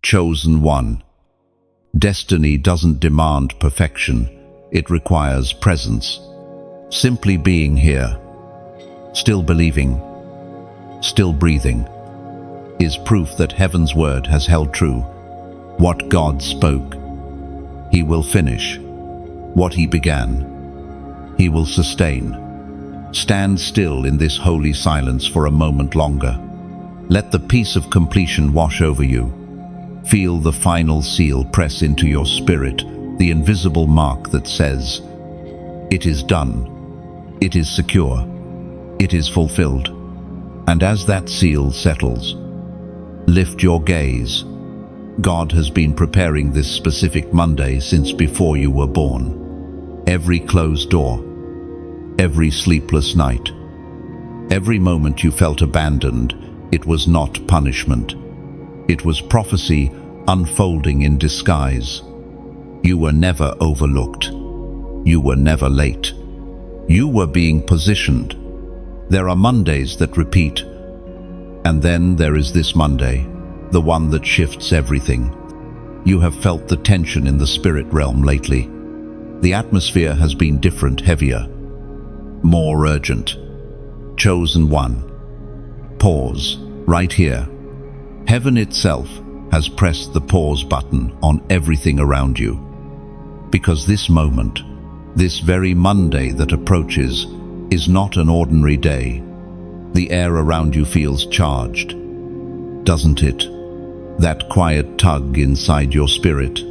Chosen one. Destiny doesn't demand perfection, it requires presence. Simply being here, still believing, still breathing, is proof that heaven's word has held true. What God spoke, He will finish. What He began, He will sustain. Stand still in this holy silence for a moment longer. Let the peace of completion wash over you. Feel the final seal press into your spirit, the invisible mark that says, "It is done. It is secure. It is fulfilled." And as that seal settles, lift your gaze. God has been preparing this specific Monday since before you were born. Every closed door, every sleepless night, every moment you felt abandoned, it was not punishment. It was prophecy unfolding in disguise. You were never overlooked. You were never late. You were being positioned. There are Mondays that repeat, and then there is this Monday, the one that shifts everything. You have felt the tension in the spirit realm lately. The atmosphere has been different, heavier, more urgent. Chosen one. Pause, right here. Heaven itself has pressed the pause button on everything around you. Because this moment, this very Monday that approaches, is not an ordinary day. The air around you feels charged, doesn't it? That quiet tug inside your spirit,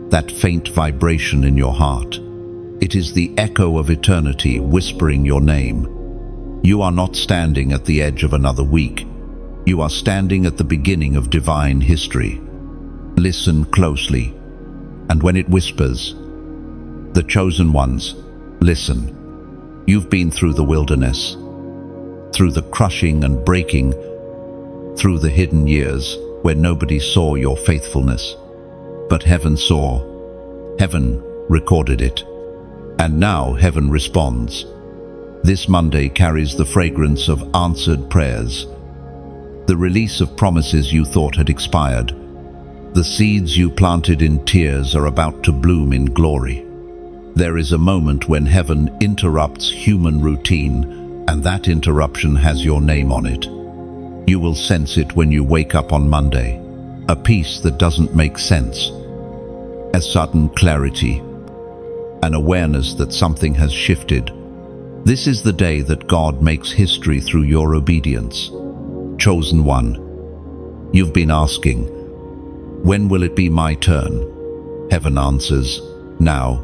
that faint vibration in your heart. It is the echo of eternity whispering your name. You are not standing at the edge of another week. You are standing at the beginning of divine history. Listen closely, and when it whispers, the chosen ones, listen. You've been through the wilderness, through the crushing and breaking, through the hidden years where nobody saw your faithfulness. But heaven saw, heaven recorded it, and now heaven responds. This Monday carries the fragrance of answered prayers, the release of promises you thought had expired. The seeds you planted in tears are about to bloom in glory. There is a moment when heaven interrupts human routine, and that interruption has your name on it. You will sense it when you wake up on Monday, a peace that doesn't make sense, a sudden clarity, an awareness that something has shifted. This is the day that God makes history through your obedience. Chosen one. You've been asking, when will it be my turn? Heaven answers, now.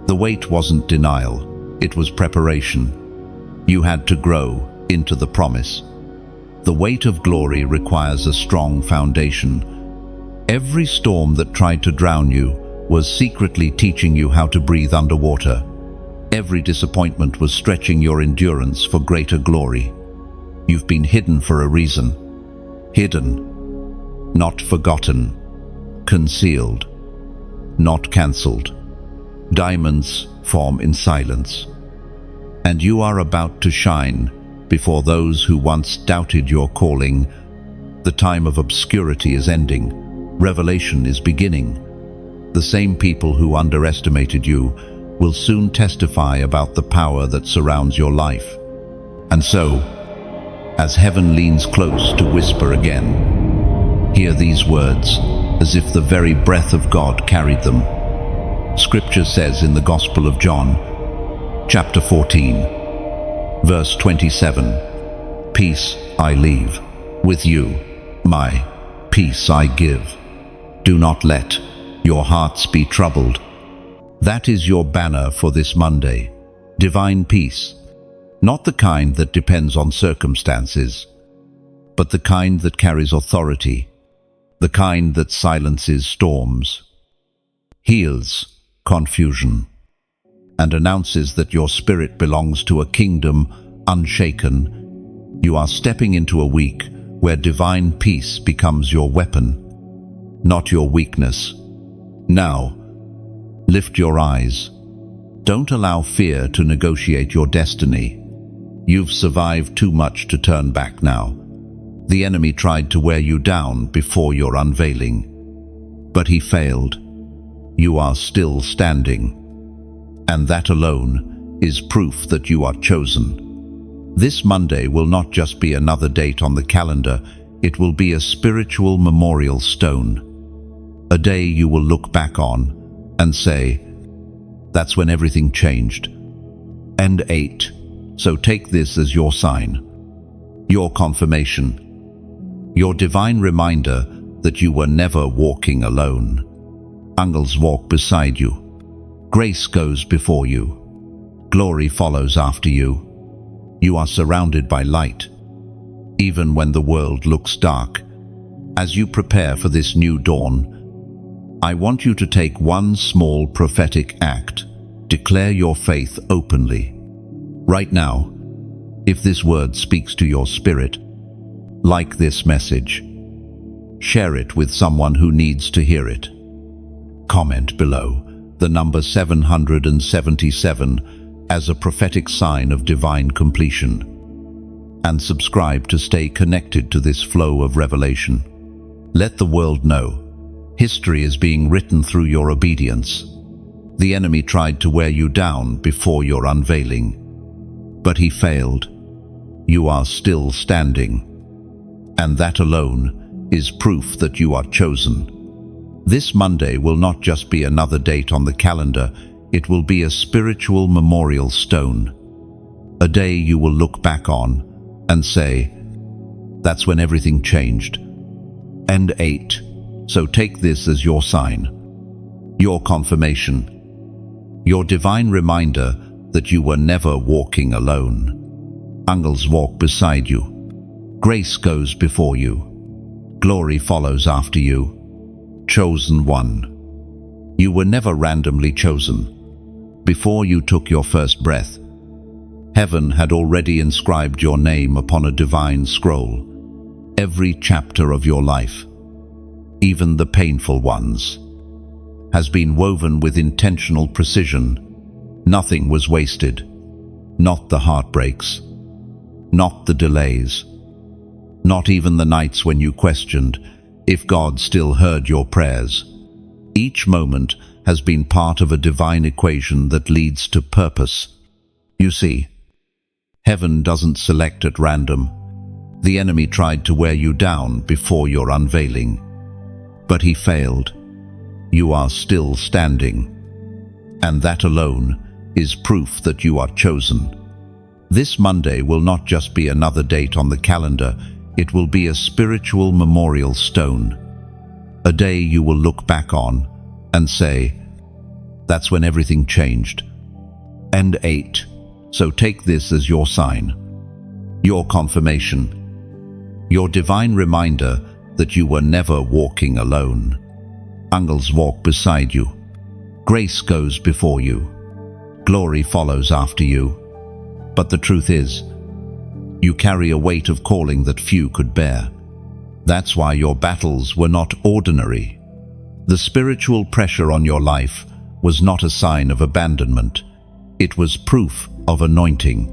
The wait wasn't denial, it was preparation. You had to grow into the promise. The weight of glory requires a strong foundation. Every storm that tried to drown you was secretly teaching you how to breathe underwater. Every disappointment was stretching your endurance for greater glory. You've been hidden for a reason. Hidden, not forgotten. Concealed, not cancelled. Diamonds form in silence. And you are about to shine before those who once doubted your calling. The time of obscurity is ending. Revelation is beginning. The same people who underestimated you will soon testify about the power that surrounds your life. And so, as heaven leans close to whisper again, hear these words as if the very breath of God carried them. Scripture says in the Gospel of John, chapter 14, verse 27, "Peace I leave with you, my peace I give. Do not let your hearts be troubled." That is your banner for this Monday. Divine peace, not the kind that depends on circumstances, but the kind that carries authority, the kind that silences storms, heals confusion, and announces that your spirit belongs to a kingdom unshaken. You are stepping into a week where divine peace becomes your weapon, not your weakness. Now, lift your eyes. Don't allow fear to negotiate your destiny. You've survived too much to turn back now. The enemy tried to wear you down before your unveiling, but he failed. You are still standing, and that alone is proof that you are chosen. This Monday will not just be another date on the calendar, it will be a spiritual memorial stone. A day you will look back on and say, "That's when everything changed." And 8. So take this as your sign, your confirmation, your divine reminder that you were never walking alone. Angels walk beside you. Grace goes before you. Glory follows after you. You are surrounded by light, even when the world looks dark. As you prepare for this new dawn, I want you to take one small prophetic act. Declare your faith openly. Right now, if this word speaks to your spirit, like this message. Share it with someone who needs to hear it. Comment below the number 777 as a prophetic sign of divine completion. And subscribe to stay connected to this flow of revelation. Let the world know history is being written through your obedience. The enemy tried to wear you down before your unveiling, but he failed. You are still standing, and that alone is proof that you are chosen. This Monday will not just be another date on the calendar, it will be a spiritual memorial stone. A day you will look back on and say, "That's when everything changed." And 8. So take this as your sign, your confirmation, your divine reminder that you were never walking alone. Angels walk beside you. Grace goes before you. Glory follows after you. Chosen one. You were never randomly chosen. Before you took your first breath, heaven had already inscribed your name upon a divine scroll. Every chapter of your life, even the painful ones, has been woven with intentional precision. Nothing was wasted. Not the heartbreaks, not the delays, not even the nights when you questioned if God still heard your prayers. Each moment has been part of a divine equation that leads to purpose. You see, heaven doesn't select at random. The enemy tried to wear you down before your unveiling, but he failed. You are still standing, and that alone is proof that you are chosen. This Monday will not just be another date on the calendar, it will be a spiritual memorial stone. A day you will look back on and say, "That's when everything changed." And 8. So take this as your sign, your confirmation, your divine reminder that you were never walking alone. Angels walk beside you. Grace goes before you. Glory follows after you. But the truth is, you carry a weight of calling that few could bear. That's why your battles were not ordinary. The spiritual pressure on your life was not a sign of abandonment. It was proof of anointing.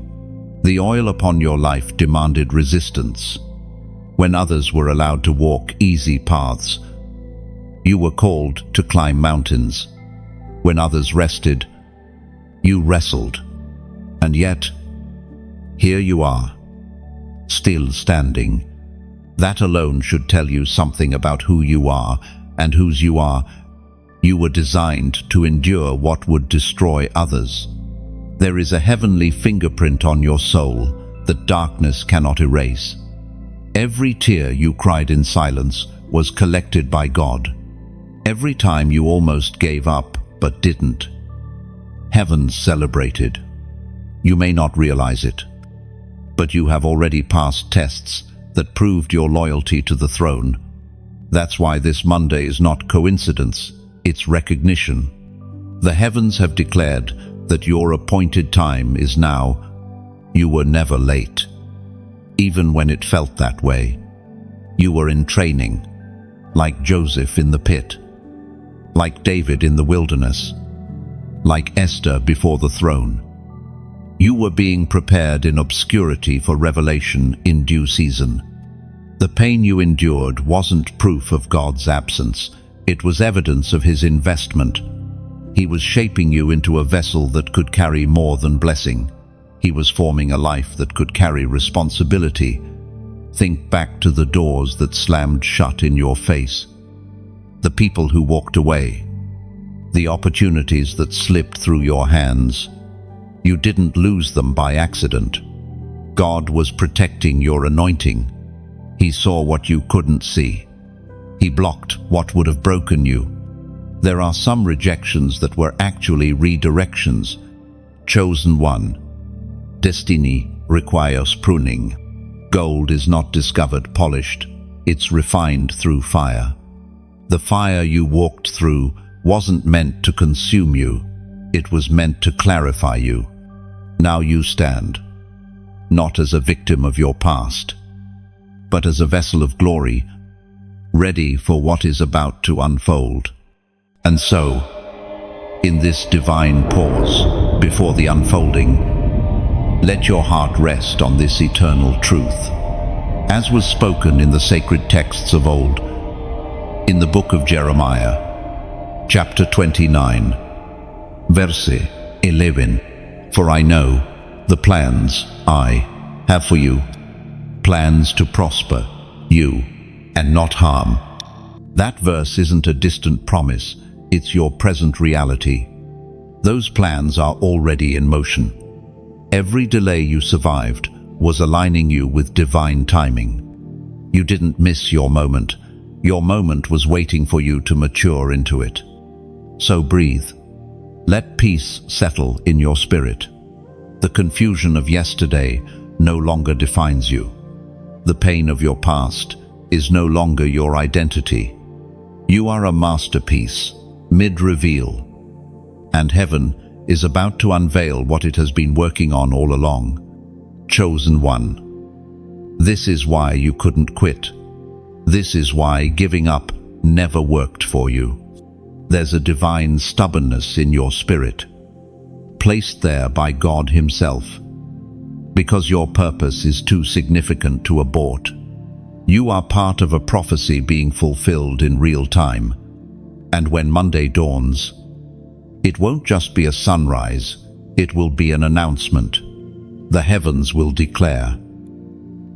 The oil upon your life demanded resistance. When others were allowed to walk easy paths, you were called to climb mountains. When others rested, you wrestled. And yet, here you are, still standing. That alone should tell you something about who you are and whose you are. You were designed to endure what would destroy others. There is a heavenly fingerprint on your soul that darkness cannot erase. Every tear you cried in silence was collected by God. Every time you almost gave up but didn't, heaven celebrated. You may not realize it, but you have already passed tests that proved your loyalty to the throne. That's why this Monday is not coincidence, it's recognition. The heavens have declared that your appointed time is now. You were never late. Even when it felt that way, you were in training, like Joseph in the pit, like David in the wilderness, like Esther before the throne. You were being prepared in obscurity for revelation in due season. The pain you endured wasn't proof of God's absence. It was evidence of His investment. He was shaping you into a vessel that could carry more than blessing. He was forming a life that could carry responsibility. Think back to the doors that slammed shut in your face, the people who walked away, the opportunities that slipped through your hands. You didn't lose them by accident. God was protecting your anointing. He saw what you couldn't see. He blocked what would have broken you. There are some rejections that were actually redirections. Chosen one. Destiny requires pruning. Gold is not discovered polished. It's refined through fire. The fire you walked through wasn't meant to consume you. It was meant to clarify you. Now you stand, not as a victim of your past, but as a vessel of glory, ready for what is about to unfold. And so, in this divine pause before the unfolding, let your heart rest on this eternal truth. As was spoken in the sacred texts of old, in the book of Jeremiah, chapter 29, verse 11, "For I know the plans I have for you, plans to prosper you and not harm." That verse isn't a distant promise, it's your present reality. Those plans are already in motion. Every delay you survived was aligning you with divine timing. You didn't miss your moment. Your moment was waiting for you to mature into it. So breathe. Let peace settle in your spirit. The confusion of yesterday no longer defines you. The pain of your past is no longer your identity. You are a masterpiece, mid-reveal, and heaven is about to unveil what it has been working on all along. Chosen one. This is why you couldn't quit. This is why giving up never worked for you. There's a divine stubbornness in your spirit, placed there by God Himself, because your purpose is too significant to abort. You are part of a prophecy being fulfilled in real time. And when Monday dawns, it won't just be a sunrise, it will be an announcement. The heavens will declare,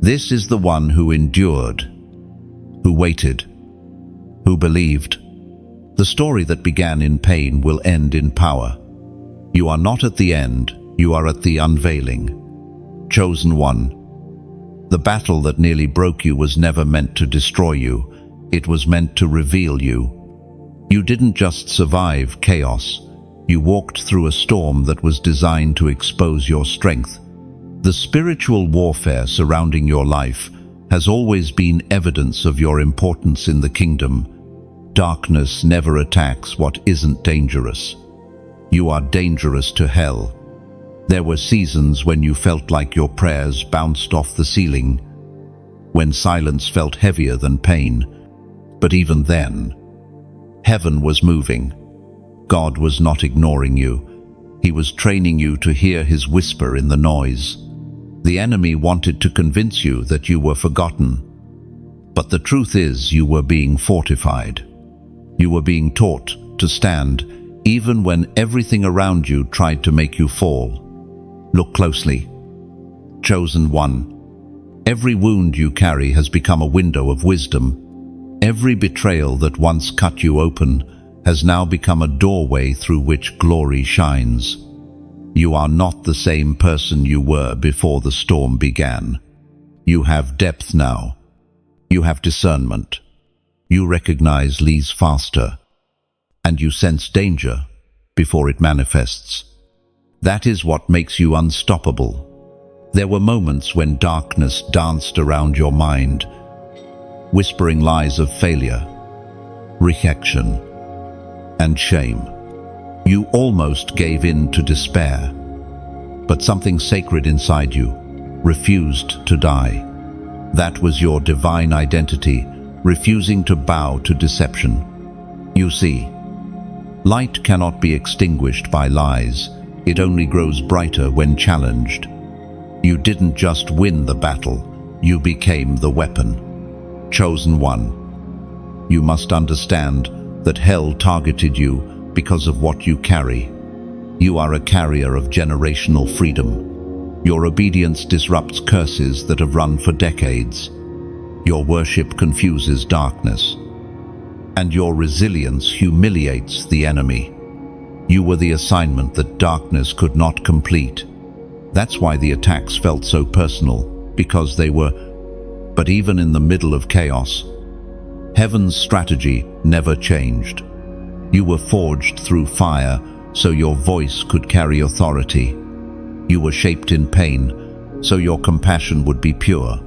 "This is the one who endured, who waited, who believed." The story that began in pain will end in power. You are not at the end, you are at the unveiling. Chosen one. The battle that nearly broke you was never meant to destroy you, it was meant to reveal you. You didn't just survive chaos, you walked through a storm that was designed to expose your strength. The spiritual warfare surrounding your life has always been evidence of your importance in the kingdom. Darkness never attacks what isn't dangerous. You are dangerous to hell. There were seasons when you felt like your prayers bounced off the ceiling, when silence felt heavier than pain. But even then, heaven was moving. God was not ignoring you. He was training you to hear His whisper in the noise. The enemy wanted to convince you that you were forgotten. But the truth is, you were being fortified. You were being taught to stand, even when everything around you tried to make you fall. Look closely. Chosen one. Every wound you carry has become a window of wisdom. Every betrayal that once cut you open has now become a doorway through which glory shines. You are not the same person you were before the storm began. You have depth now. You have discernment. You recognize leads faster, and you sense danger before it manifests. That is what makes you unstoppable. There were moments when darkness danced around your mind, whispering lies of failure, rejection, and shame. You almost gave in to despair, but something sacred inside you refused to die. That was your divine identity, refusing to bow to deception. You see, light cannot be extinguished by lies. It only grows brighter when challenged. You didn't just win the battle, you became the weapon. Chosen one, you must understand that hell targeted you because of what you carry. You are a carrier of generational freedom. Your obedience disrupts curses that have run for decades. Your worship confuses darkness. And your resilience humiliates the enemy. You were the assignment that darkness could not complete. That's why the attacks felt so personal, because they were. But even in the middle of chaos, heaven's strategy never changed. You were forged through fire so your voice could carry authority. You were shaped in pain so your compassion would be pure.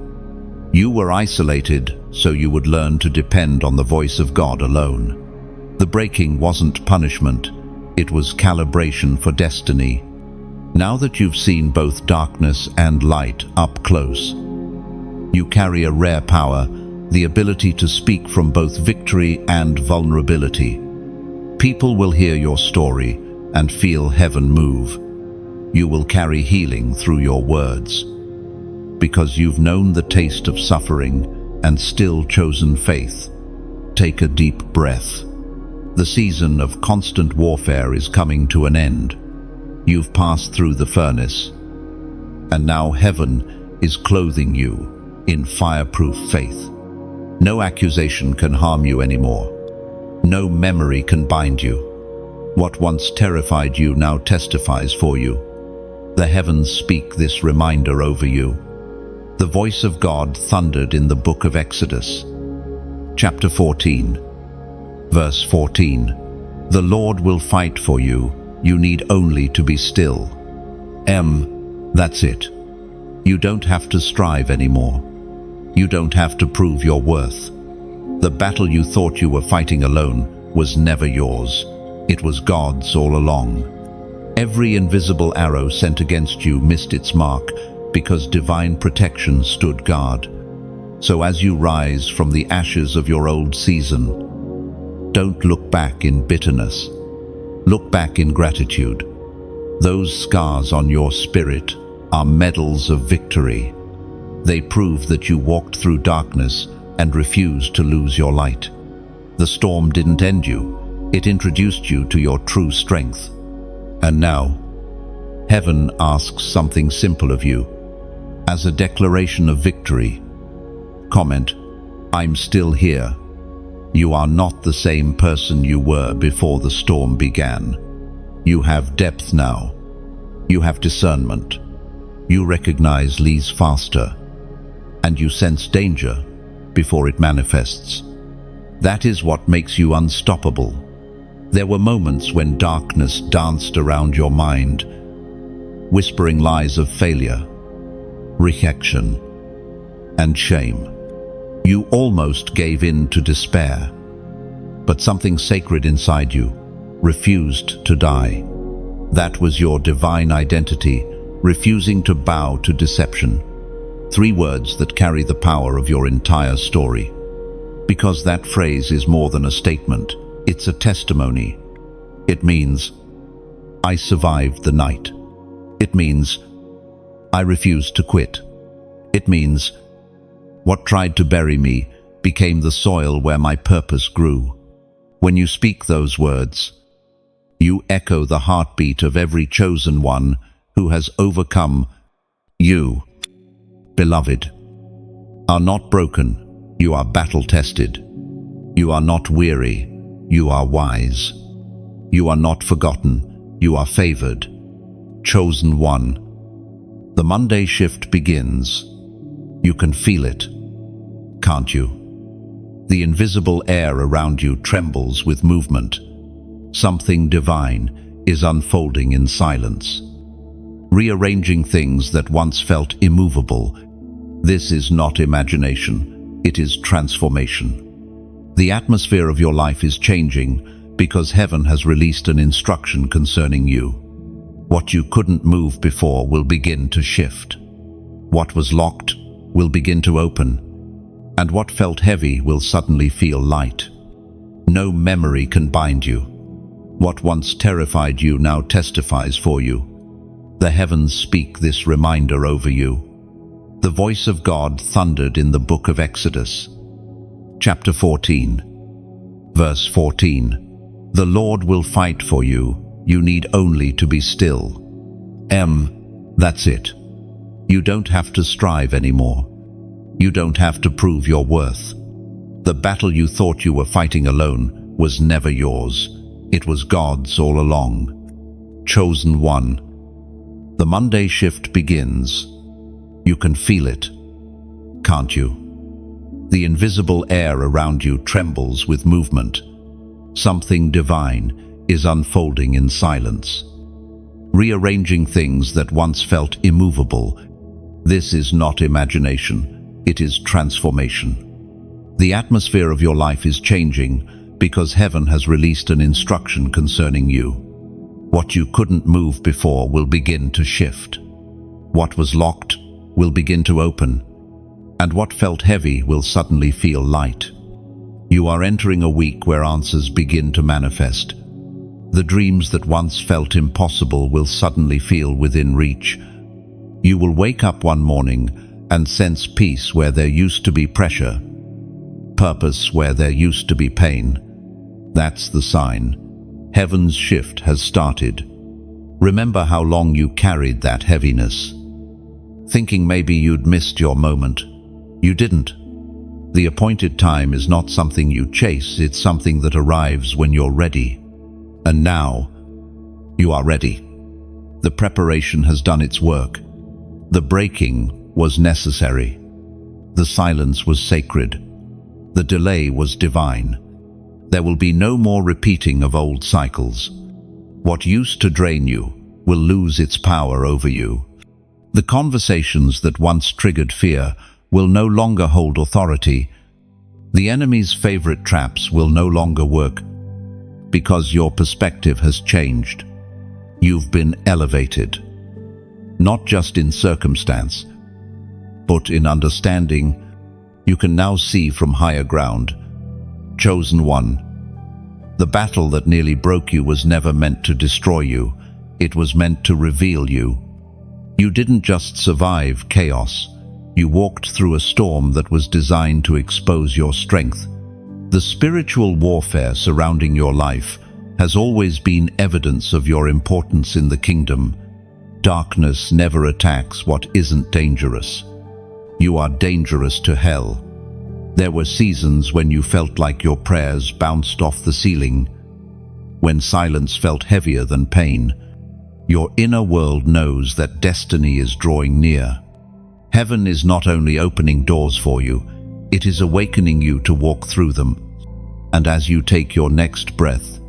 You were isolated so you would learn to depend on the voice of God alone. The breaking wasn't punishment, it was calibration for destiny. Now that you've seen both darkness and light up close, you carry a rare power, the ability to speak from both victory and vulnerability. People will hear your story and feel heaven move. You will carry healing through your words, because you've known the taste of suffering and still chosen faith. Take a deep breath. The season of constant warfare is coming to an end. You've passed through the furnace, and now heaven is clothing you in fireproof faith. No accusation can harm you anymore. No memory can bind you. What once terrified you now testifies for you. The heavens speak this reminder over you. The voice of God thundered in the book of Exodus. Chapter 14, verse 14. The Lord will fight for you. You need only to be still. That's it. You don't have to strive anymore. You don't have to prove your worth. The battle you thought you were fighting alone was never yours. It was God's all along. Every invisible arrow sent against you missed its mark because divine protection stood guard. So as you rise from the ashes of your old season, don't look back in bitterness. Look back in gratitude. Those scars on your spirit are medals of victory. They prove that you walked through darkness and refused to lose your light. The storm didn't end you. It introduced you to your true strength. And now, heaven asks something simple of you. As a declaration of victory, comment, I'm still here. You are not the same person you were before the storm began. You have depth now. You have discernment. You recognize leads faster. And you sense danger before it manifests. That is what makes you unstoppable. There were moments when darkness danced around your mind, whispering lies of failure, rejection, and shame. You almost gave in to despair, but something sacred inside you refused to die. That was your divine identity, refusing to bow to deception. 3 words that carry the power of your entire story. Because that phrase is more than a statement, it's a testimony. It means, I survived the night. It means, I refused to quit. It means, what tried to bury me became the soil where my purpose grew. When you speak those words, you echo the heartbeat of every chosen one who has overcome. You, beloved, are not broken. You are battle-tested. You are not weary. You are wise. You are not forgotten. You are favored. Chosen one. The Monday shift begins. You can feel it, can't you? The invisible air around you trembles with movement. Something divine is unfolding in silence, rearranging things that once felt immovable. This is not imagination, it is transformation. The atmosphere of your life is changing because heaven has released an instruction concerning you. What you couldn't move before will begin to shift. What was locked will begin to open, and what felt heavy will suddenly feel light. No memory can bind you. What once terrified you now testifies for you. The heavens speak this reminder over you. The voice of God thundered in the book of Exodus. Chapter 14, verse 14. The Lord will fight for you. You need only to be still. That's it. You don't have to strive anymore. You don't have to prove your worth. The battle you thought you were fighting alone was never yours. It was God's all along. Chosen one. The Monday shift begins. You can feel it, can't you? The invisible air around you trembles with movement. Something divine is unfolding in silence, rearranging things that once felt immovable. This is not imagination, it is transformation. The atmosphere of your life is changing because heaven has released an instruction concerning you. What you couldn't move before will begin to shift. What was locked will begin to open, and what felt heavy will suddenly feel light. You are entering a week where answers begin to manifest. The dreams that once felt impossible will suddenly feel within reach. You will wake up one morning and sense peace where there used to be pressure, purpose where there used to be pain. That's the sign. Heaven's shift has started. Remember how long you carried that heaviness, thinking maybe you'd missed your moment. You didn't. The appointed time is not something you chase, it's something that arrives when you're ready. And now, you are ready. The preparation has done its work. The breaking was necessary. The silence was sacred. The delay was divine. There will be no more repeating of old cycles. What used to drain you will lose its power over you. The conversations that once triggered fear will no longer hold authority. The enemy's favorite traps will no longer work because your perspective has changed. You've been elevated, not just in circumstance, but in understanding. You can now see from higher ground. Chosen one. The battle that nearly broke you was never meant to destroy you. It was meant to reveal you. You didn't just survive chaos. You walked through a storm that was designed to expose your strength. The spiritual warfare surrounding your life has always been evidence of your importance in the kingdom. Darkness never attacks what isn't dangerous. You are dangerous to hell. There were seasons when you felt like your prayers bounced off the ceiling, when silence felt heavier than pain. Your inner world knows that destiny is drawing near. Heaven is not only opening doors for you, it is awakening you to walk through them. And as you take your next breath,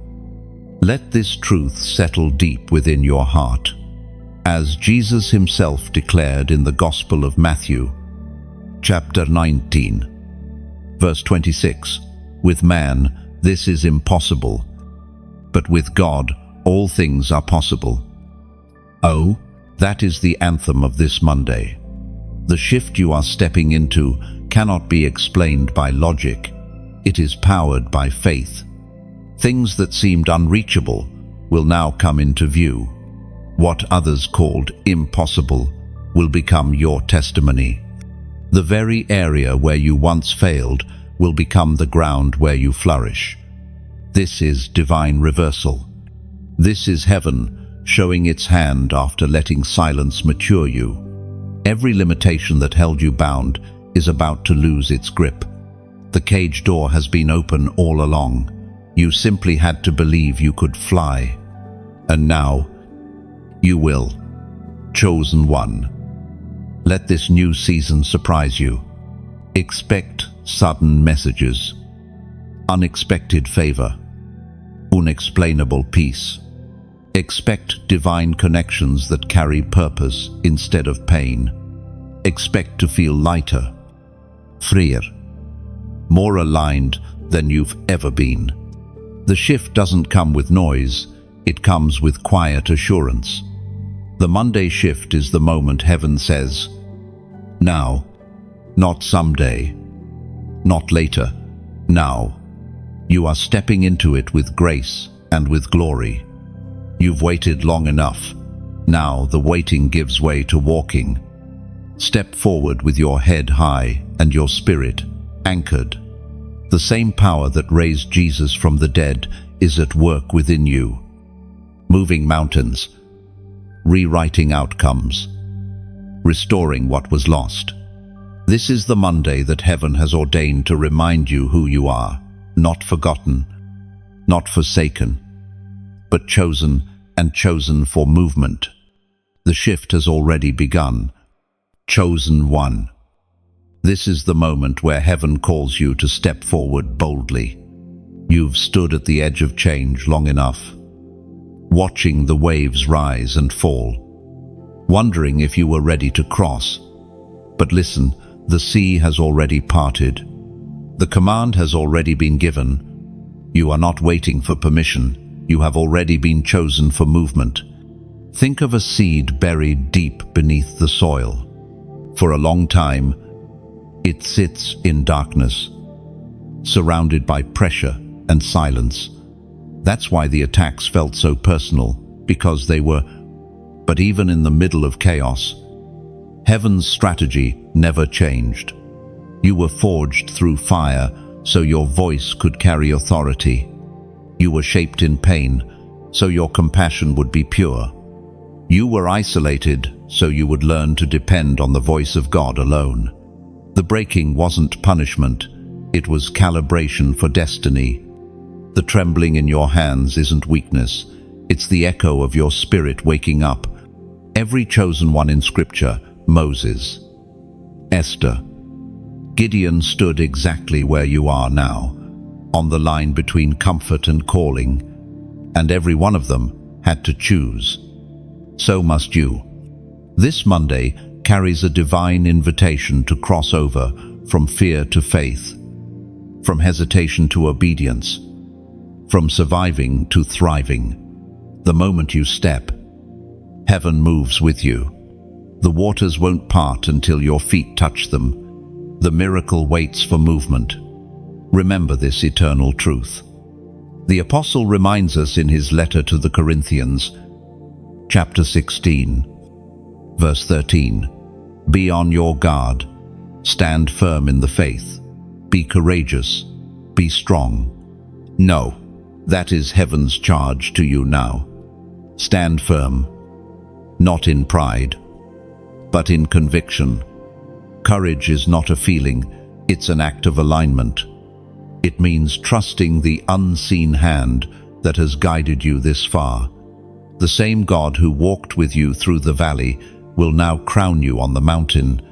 let this truth settle deep within your heart. As Jesus himself declared in the Gospel of Matthew, chapter 19, verse 26, with man, this is impossible, but with God, all things are possible. Oh, that is the anthem of this Monday. The shift you are stepping into cannot be explained by logic. It is powered by faith. Things that seemed unreachable will now come into view. What others called impossible will become your testimony. The very area where you once failed will become the ground where you flourish. This is divine reversal. This is heaven showing its hand after letting silence mature you. Every limitation that held you bound is about to lose its grip. The cage door has been open all along. You simply had to believe you could fly. And now, you will. Chosen one. Let this new season surprise you. Expect sudden messages, unexpected favor, unexplainable peace. Expect divine connections that carry purpose instead of pain. Expect to feel lighter, freer, more aligned than you've ever been. The shift doesn't come with noise, it comes with quiet assurance. The Monday shift is the moment heaven says, now, not someday, not later, now. You are stepping into it with grace and with glory. You've waited long enough. Now the waiting gives way to walking. Step forward with your head high and your spirit anchored. The same power that raised Jesus from the dead is at work within you, moving mountains, rewriting outcomes, restoring what was lost. This is the Monday that heaven has ordained to remind you who you are, not forgotten, not forsaken, but chosen, and chosen for movement. The shift has already begun. Chosen one. This is the moment where heaven calls you to step forward boldly. You've stood at the edge of change long enough, watching the waves rise and fall, wondering if you were ready to cross. But listen, the sea has already parted. The command has already been given. You are not waiting for permission. You have already been chosen for movement. Think of a seed buried deep beneath the soil. For a long time, it sits in darkness, surrounded by pressure and silence. That's why the attacks felt so personal, because they were. But even in the middle of chaos, heaven's strategy never changed. You were forged through fire so your voice could carry authority. You were shaped in pain so your compassion would be pure. You were isolated so you would learn to depend on the voice of God alone. The breaking wasn't punishment, it was calibration for destiny. The trembling in your hands isn't weakness, it's the echo of your spirit waking up. Every chosen one in Scripture, Moses, Esther, Gideon, stood exactly where you are now, on the line between comfort and calling, and every one of them had to choose. So must you. This Monday carries a divine invitation to cross over from fear to faith, from hesitation to obedience, from surviving to thriving. The moment you step, heaven moves with you. The waters won't part until your feet touch them. The miracle waits for movement. Remember this eternal truth. The Apostle reminds us in his letter to the Corinthians, chapter 16, verse 13, "Be on your guard, stand firm in the faith, be courageous, be strong." No, that is heaven's charge to you now. Stand firm, not in pride, but in conviction. Courage is not a feeling, it's an act of alignment. It means trusting the unseen hand that has guided you this far. The same God who walked with you through the valley will now crown you on the mountain.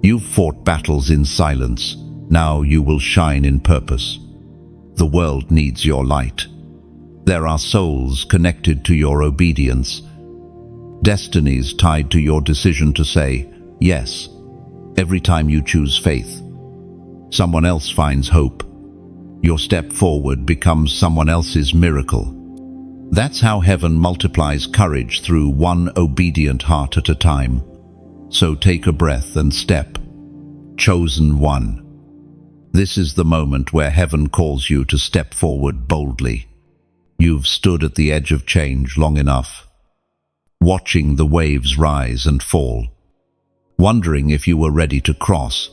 You've fought battles in silence, now you will shine in purpose. The world needs your light. There are souls connected to your obedience, destinies tied to your decision to say yes. Every time you choose faith, someone else finds hope. Your step forward becomes someone else's miracle. That's how heaven multiplies courage through one obedient heart at a time. So take a breath and step. Chosen one. This is the moment where heaven calls you to step forward boldly. You've stood at the edge of change long enough, watching the waves rise and fall, wondering if you were ready to cross.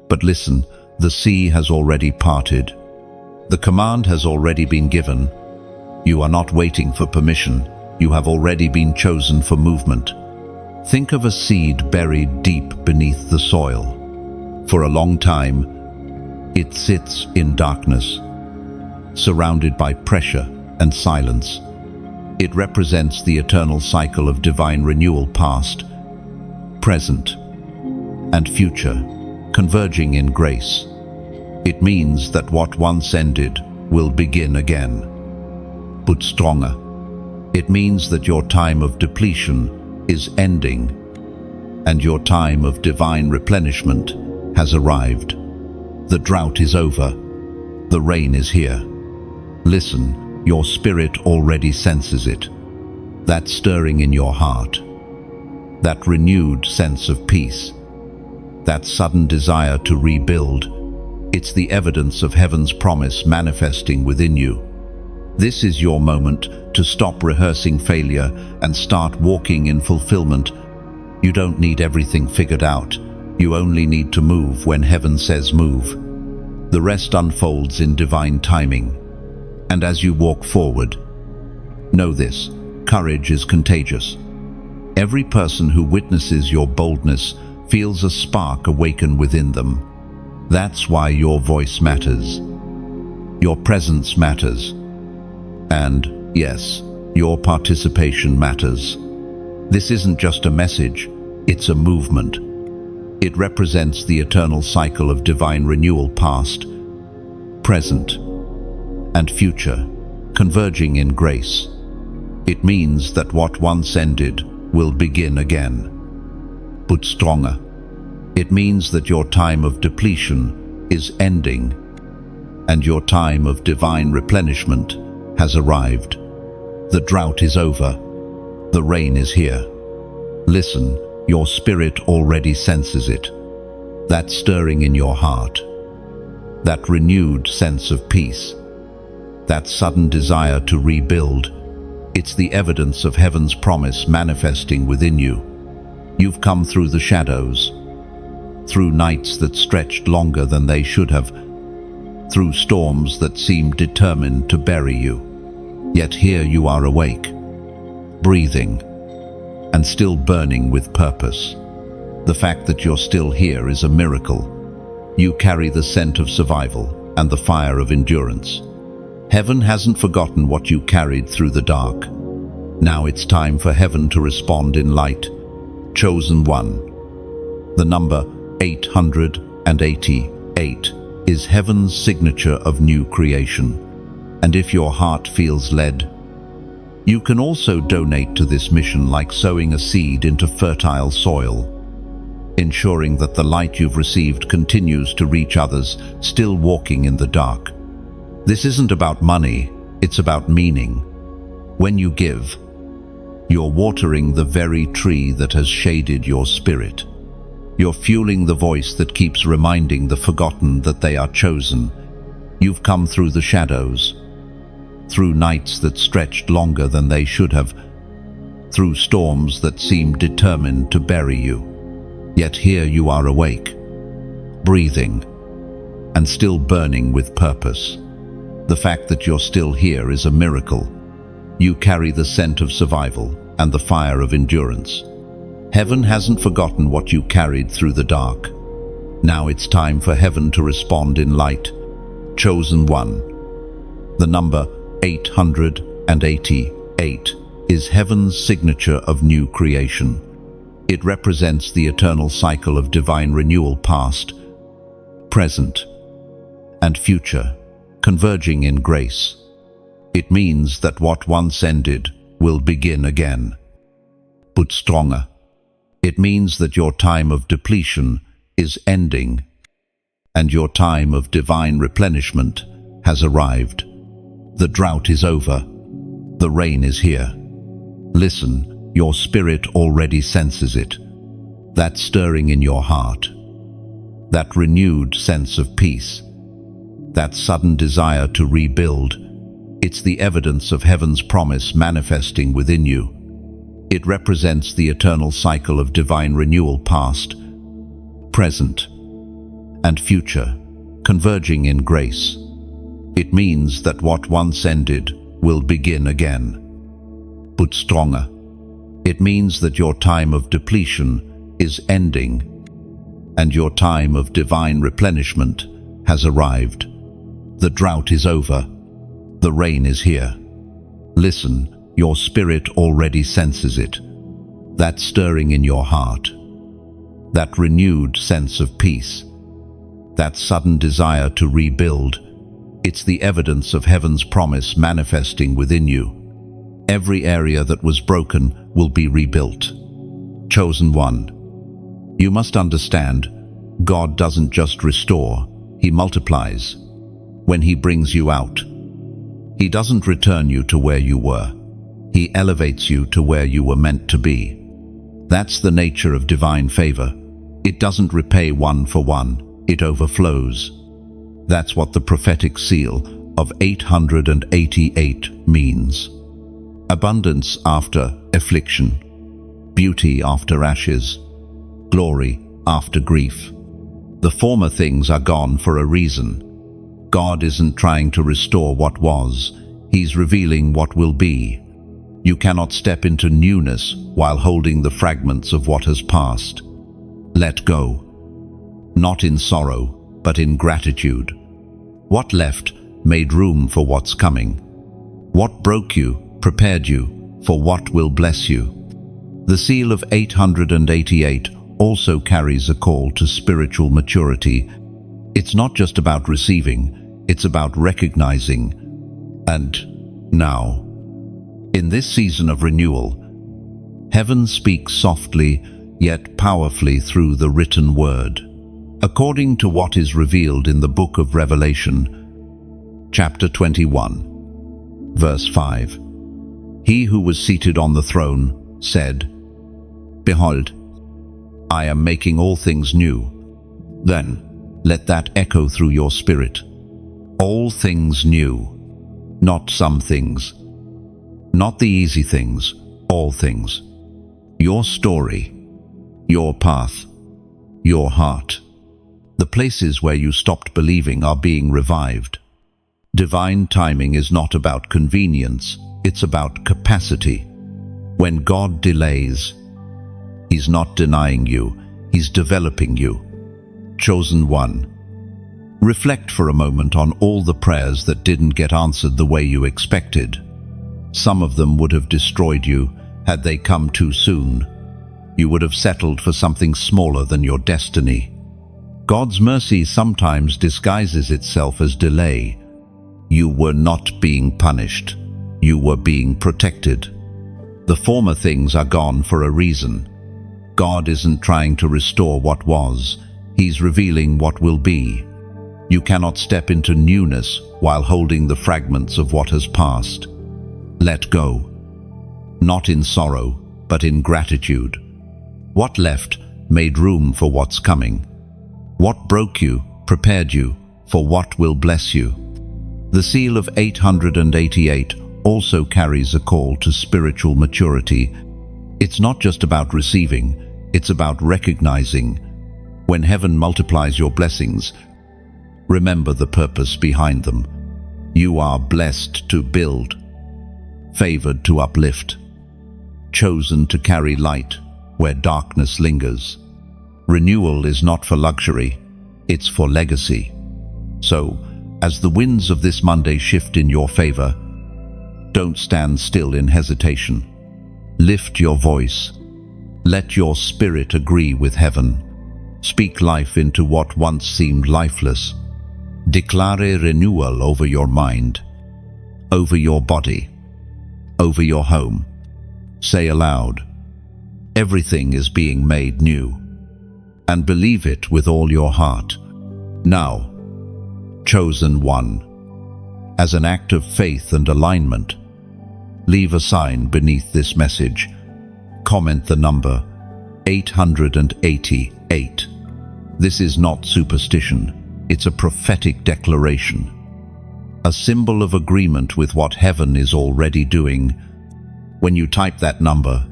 But listen, the sea has already parted. The command has already been given. You are not waiting for permission. You have already been chosen for movement. Think of a seed buried deep beneath the soil. For a long time, it sits in darkness, surrounded by pressure and silence. It represents the eternal cycle of divine renewal, past, present, and future, converging in grace. It means that what once ended will begin again, but stronger. It means that your time of depletion is ending, and your time of divine replenishment has arrived. The drought is over. The rain is here. Listen, your spirit already senses it. That stirring in your heart, that renewed sense of peace, that sudden desire to rebuild, it's the evidence of heaven's promise manifesting within you. This is your moment to stop rehearsing failure and start walking in fulfillment. You don't need everything figured out. You only need to move when heaven says move. The rest unfolds in divine timing. And as you walk forward, know this: courage is contagious. Every person who witnesses your boldness feels a spark awaken within them. That's why your voice matters. Your presence matters. And, yes, your participation matters. This isn't just a message, it's a movement. It represents the eternal cycle of divine renewal, past, present, and future, converging in grace. It means that what once ended will begin again, but stronger. It means that your time of depletion is ending, and your time of divine replenishment has arrived. The drought is over. The rain is here. Listen, your spirit already senses it. That stirring in your heart, that renewed sense of peace, that sudden desire to rebuild, it's the evidence of heaven's promise manifesting within you. You've come through the shadows, through nights that stretched longer than they should have, through storms that seemed determined to bury you. Yet here you are awake, breathing, and still burning with purpose. The fact that you're still here is a miracle. You carry the scent of survival and the fire of endurance. Heaven hasn't forgotten what you carried through the dark. Now it's time for heaven to respond in light. Chosen one. The number 888 is heaven's signature of new creation. And if your heart feels led, you can also donate to this mission, like sowing a seed into fertile soil, ensuring that the light you've received continues to reach others still walking in the dark. This isn't about money, it's about meaning. When you give, you're watering the very tree that has shaded your spirit. You're fueling the voice that keeps reminding the forgotten that they are chosen. You've come through the shadows, through nights that stretched longer than they should have, through storms that seemed determined to bury you. Yet here you are awake, breathing, and still burning with purpose. The fact that you're still here is a miracle. You carry the scent of survival and the fire of endurance. Heaven hasn't forgotten what you carried through the dark. Now it's time for heaven to respond in light. Chosen one. The number 888 is heaven's signature of new creation. It represents the eternal cycle of divine renewal, past, present, and future, converging in grace. It means that what once ended will begin again, but stronger. It means that your time of depletion is ending, and your time of divine replenishment has arrived. The drought is over. The rain is here. Listen, your spirit already senses it. That stirring in your heart, that renewed sense of peace, that sudden desire to rebuild, it's the evidence of heaven's promise manifesting within you. It represents the eternal cycle of divine renewal, past, present, and future, converging in grace. It means that what once ended will begin again, but stronger. It means that your time of depletion is ending, and your time of divine replenishment has arrived. The drought is over. The rain is here. Listen, your spirit already senses it. That stirring in your heart, that renewed sense of peace, that sudden desire to rebuild, it's the evidence of heaven's promise manifesting within you. Every area that was broken will be rebuilt. Chosen one. You must understand, God doesn't just restore, He multiplies. When He brings you out, He doesn't return you to where you were. He elevates you to where you were meant to be. That's the nature of divine favor. It doesn't repay one for one, it overflows. That's what the prophetic seal of 888 means. Abundance after affliction, beauty after ashes, glory after grief. The former things are gone for a reason, God isn't trying to restore what was, He's revealing what will be. You cannot step into newness while holding the fragments of what has passed. Let go. Not in sorrow, but in gratitude. What left made room for what's coming. What broke you prepared you for what will bless you. The seal of 888 also carries a call to spiritual maturity. It's not just about receiving, it's about recognizing. And now, in this season of renewal, heaven speaks softly yet powerfully through the written word. According to what is revealed in the book of Revelation, chapter 21, verse 5, He who was seated on the throne said, Behold, I am making all things new. Then let that echo through your spirit. All things new, not some things, not the easy things, all things. Your story, your path, your heart. The places where you stopped believing are being revived. Divine timing is not about convenience, it's about capacity. When God delays, He's not denying you, He's developing you. Chosen one. Reflect for a moment on all the prayers that didn't get answered the way you expected. Some of them would have destroyed you had they come too soon. You would have settled for something smaller than your destiny. God's mercy sometimes disguises itself as delay. You were not being punished. You were being protected. The former things are gone for a reason. God isn't trying to restore what was. He's revealing what will be. You cannot step into newness while holding the fragments of what has passed. Let go. Not in sorrow, but in gratitude. What left made room for what's coming. What broke you prepared you for what will bless you. The seal of 888 also carries a call to spiritual maturity. It's not just about receiving, it's about recognizing. When heaven multiplies your blessings, remember the purpose behind them. You are blessed to build, favored to uplift, chosen to carry light where darkness lingers. Renewal is not for luxury, it's for legacy. So, as the winds of this Monday shift in your favor, don't stand still in hesitation. Lift your voice. Let your spirit agree with heaven. Speak life into what once seemed lifeless. Declare renewal over your mind, over your body, over your home. Say aloud, everything is being made new. And believe it with all your heart. Now, chosen one, as an act of faith and alignment, leave a sign beneath this message. Comment the number 888. This is not superstition, it's a prophetic declaration, a symbol of agreement with what heaven is already doing. When you type that number,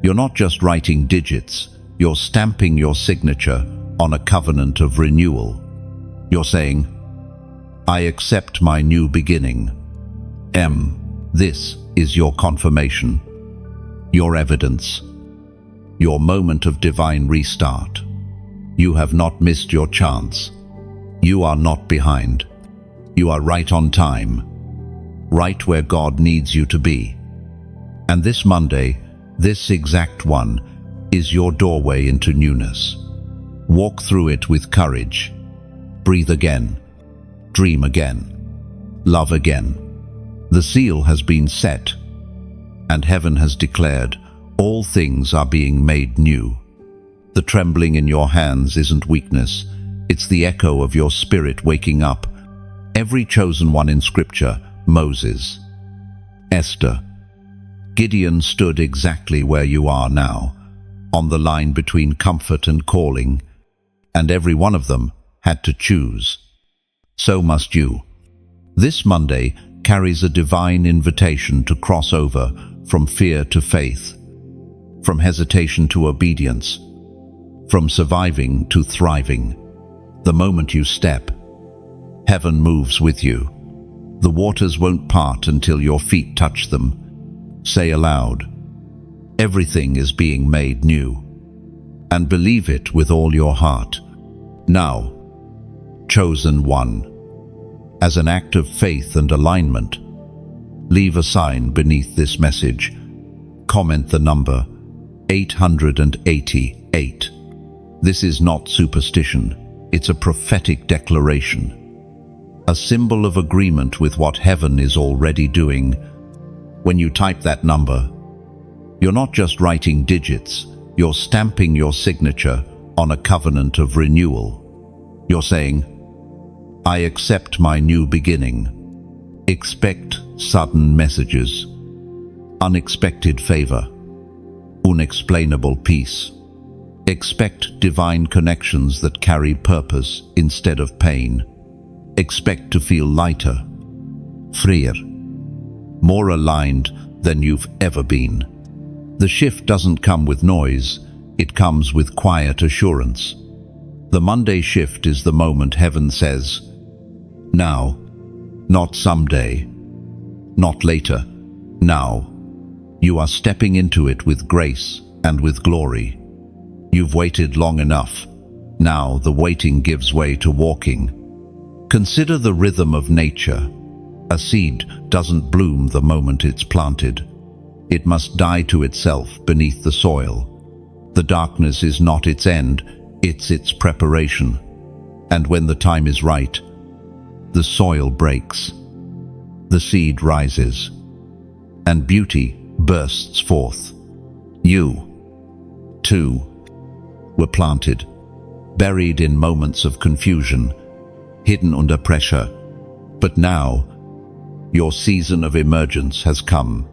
you're not just writing digits, you're stamping your signature on a covenant of renewal. You're saying, I accept my new beginning. This is your confirmation, your evidence, your moment of divine restart. You have not missed your chance. You are not behind. You are right on time, right where God needs you to be. And this Monday, this exact one, is your doorway into newness. Walk through it with courage. Breathe again. Dream again. Love again. The seal has been set, and heaven has declared, all things are being made new. The trembling in your hands isn't weakness, it's the echo of your spirit waking up. Every chosen one in Scripture, Moses, Esther, Gideon, stood exactly where you are now, on the line between comfort and calling, and every one of them had to choose. So must you. This Monday carries a divine invitation to cross over from fear to faith, from hesitation to obedience, from surviving to thriving. The moment you step, Heaven moves with you. The waters won't part until your feet touch them. Say aloud, everything is being made new. And believe it with all your heart. Now, chosen one, as an act of faith and alignment, leave a sign beneath this message. Comment the number 888. This is not superstition, it's a prophetic declaration. A symbol of agreement with what heaven is already doing. When you type that number, you're not just writing digits, you're stamping your signature on a covenant of renewal. You're saying, I accept my new beginning. Expect sudden messages, unexpected favor, unexplainable peace. Expect divine connections that carry purpose instead of pain. Expect to feel lighter, freer, more aligned than you've ever been. The shift doesn't come with noise, it comes with quiet assurance. The Monday shift is the moment heaven says, now, not someday, not later, now. You are stepping into it with grace and with glory. You've waited long enough. Now the waiting gives way to walking. Consider the rhythm of nature. A seed doesn't bloom the moment it's planted. It must die to itself beneath the soil. The darkness is not its end, it's its preparation. And when the time is right, the soil breaks, the seed rises, and beauty bursts forth. You, too, were planted, buried in moments of confusion, hidden under pressure. But now, your season of emergence has come.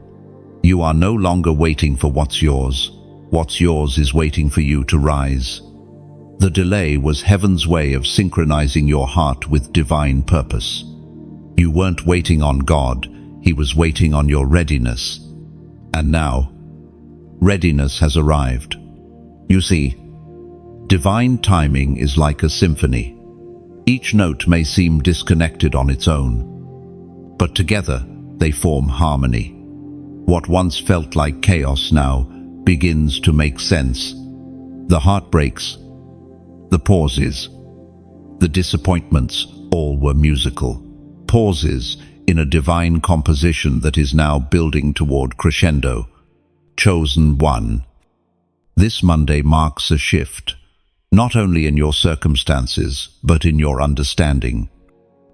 You are no longer waiting for what's yours. What's yours is waiting for you to rise. The delay was heaven's way of synchronizing your heart with divine purpose. You weren't waiting on God, He was waiting on your readiness. And now, readiness has arrived. You see, divine timing is like a symphony. Each note may seem disconnected on its own, but together they form harmony. What once felt like chaos now begins to make sense. The heartbreaks, the pauses, the disappointments, all were musical. Pauses in a divine composition that is now building toward crescendo. Chosen one. This Monday marks a shift, not only in your circumstances, but in your understanding.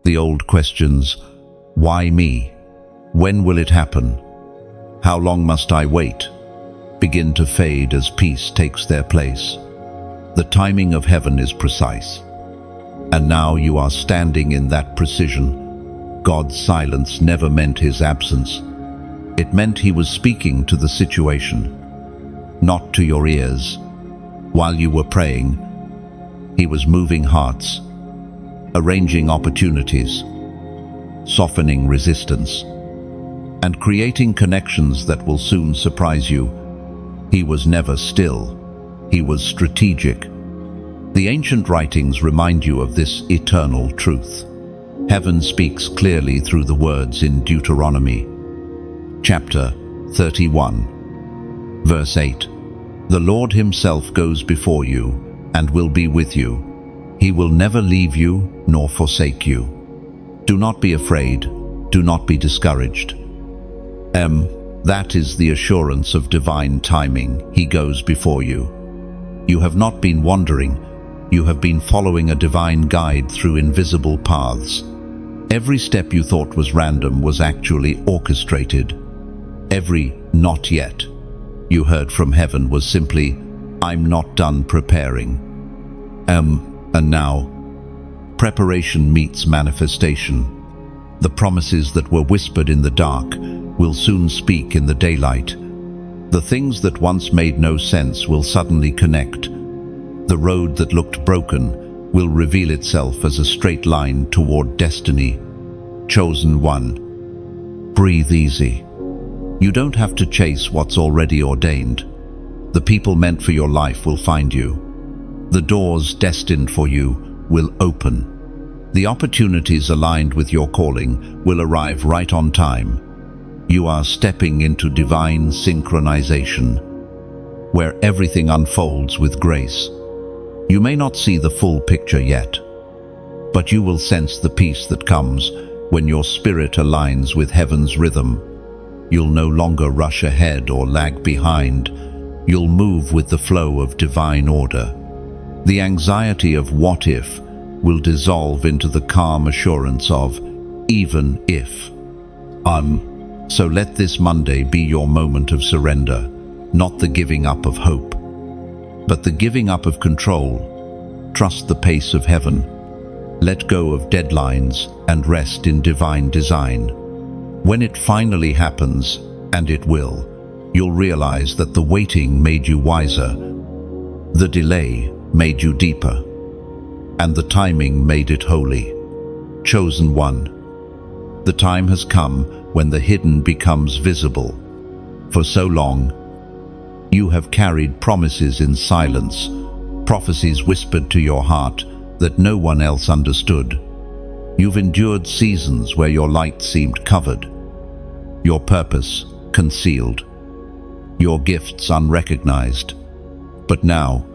The old questions, why me? When will it happen? How long must I wait? Begin to fade as peace takes their place. The timing of heaven is precise. And now you are standing in that precision. God's silence never meant His absence. It meant He was speaking to the situation, not to your ears. While you were praying, He was moving hearts, arranging opportunities, softening resistance, and creating connections that will soon surprise you. He was never still. He was strategic. The ancient writings remind you of this eternal truth. Heaven speaks clearly through the words in Deuteronomy, chapter 31, verse 8. The Lord Himself goes before you and will be with you. He will never leave you nor forsake you. Do not be afraid. Do not be discouraged. That is the assurance of divine timing. He goes before you. You have not been wandering. You have been following a divine guide through invisible paths. Every step you thought was random was actually orchestrated. Every not yet you heard from heaven was simply, I'm not done preparing. And now, preparation meets manifestation. The promises that were whispered in the dark will soon speak in the daylight. The things that once made no sense will suddenly connect. The road that looked broken will reveal itself as a straight line toward destiny. Chosen one. Breathe easy. You don't have to chase what's already ordained. The people meant for your life will find you. The doors destined for you will open. The opportunities aligned with your calling will arrive right on time. You are stepping into divine synchronization, where everything unfolds with grace. You may not see the full picture yet, but you will sense the peace that comes when your spirit aligns with heaven's rhythm. You'll no longer rush ahead or lag behind. You'll move with the flow of divine order. The anxiety of what if will dissolve into the calm assurance of even if. So let this Monday be your moment of surrender, not the giving up of hope, but the giving up of control. Trust the pace of heaven. Let go of deadlines and rest in divine design. When it finally happens, and it will, you'll realize that the waiting made you wiser, the delay made you deeper, and the timing made it holy. Chosen one. The time has come when the hidden becomes visible. For so long, you have carried promises in silence, prophecies whispered to your heart that no one else understood. You've endured seasons where your light seemed covered, your purpose concealed, your gifts unrecognized. But now,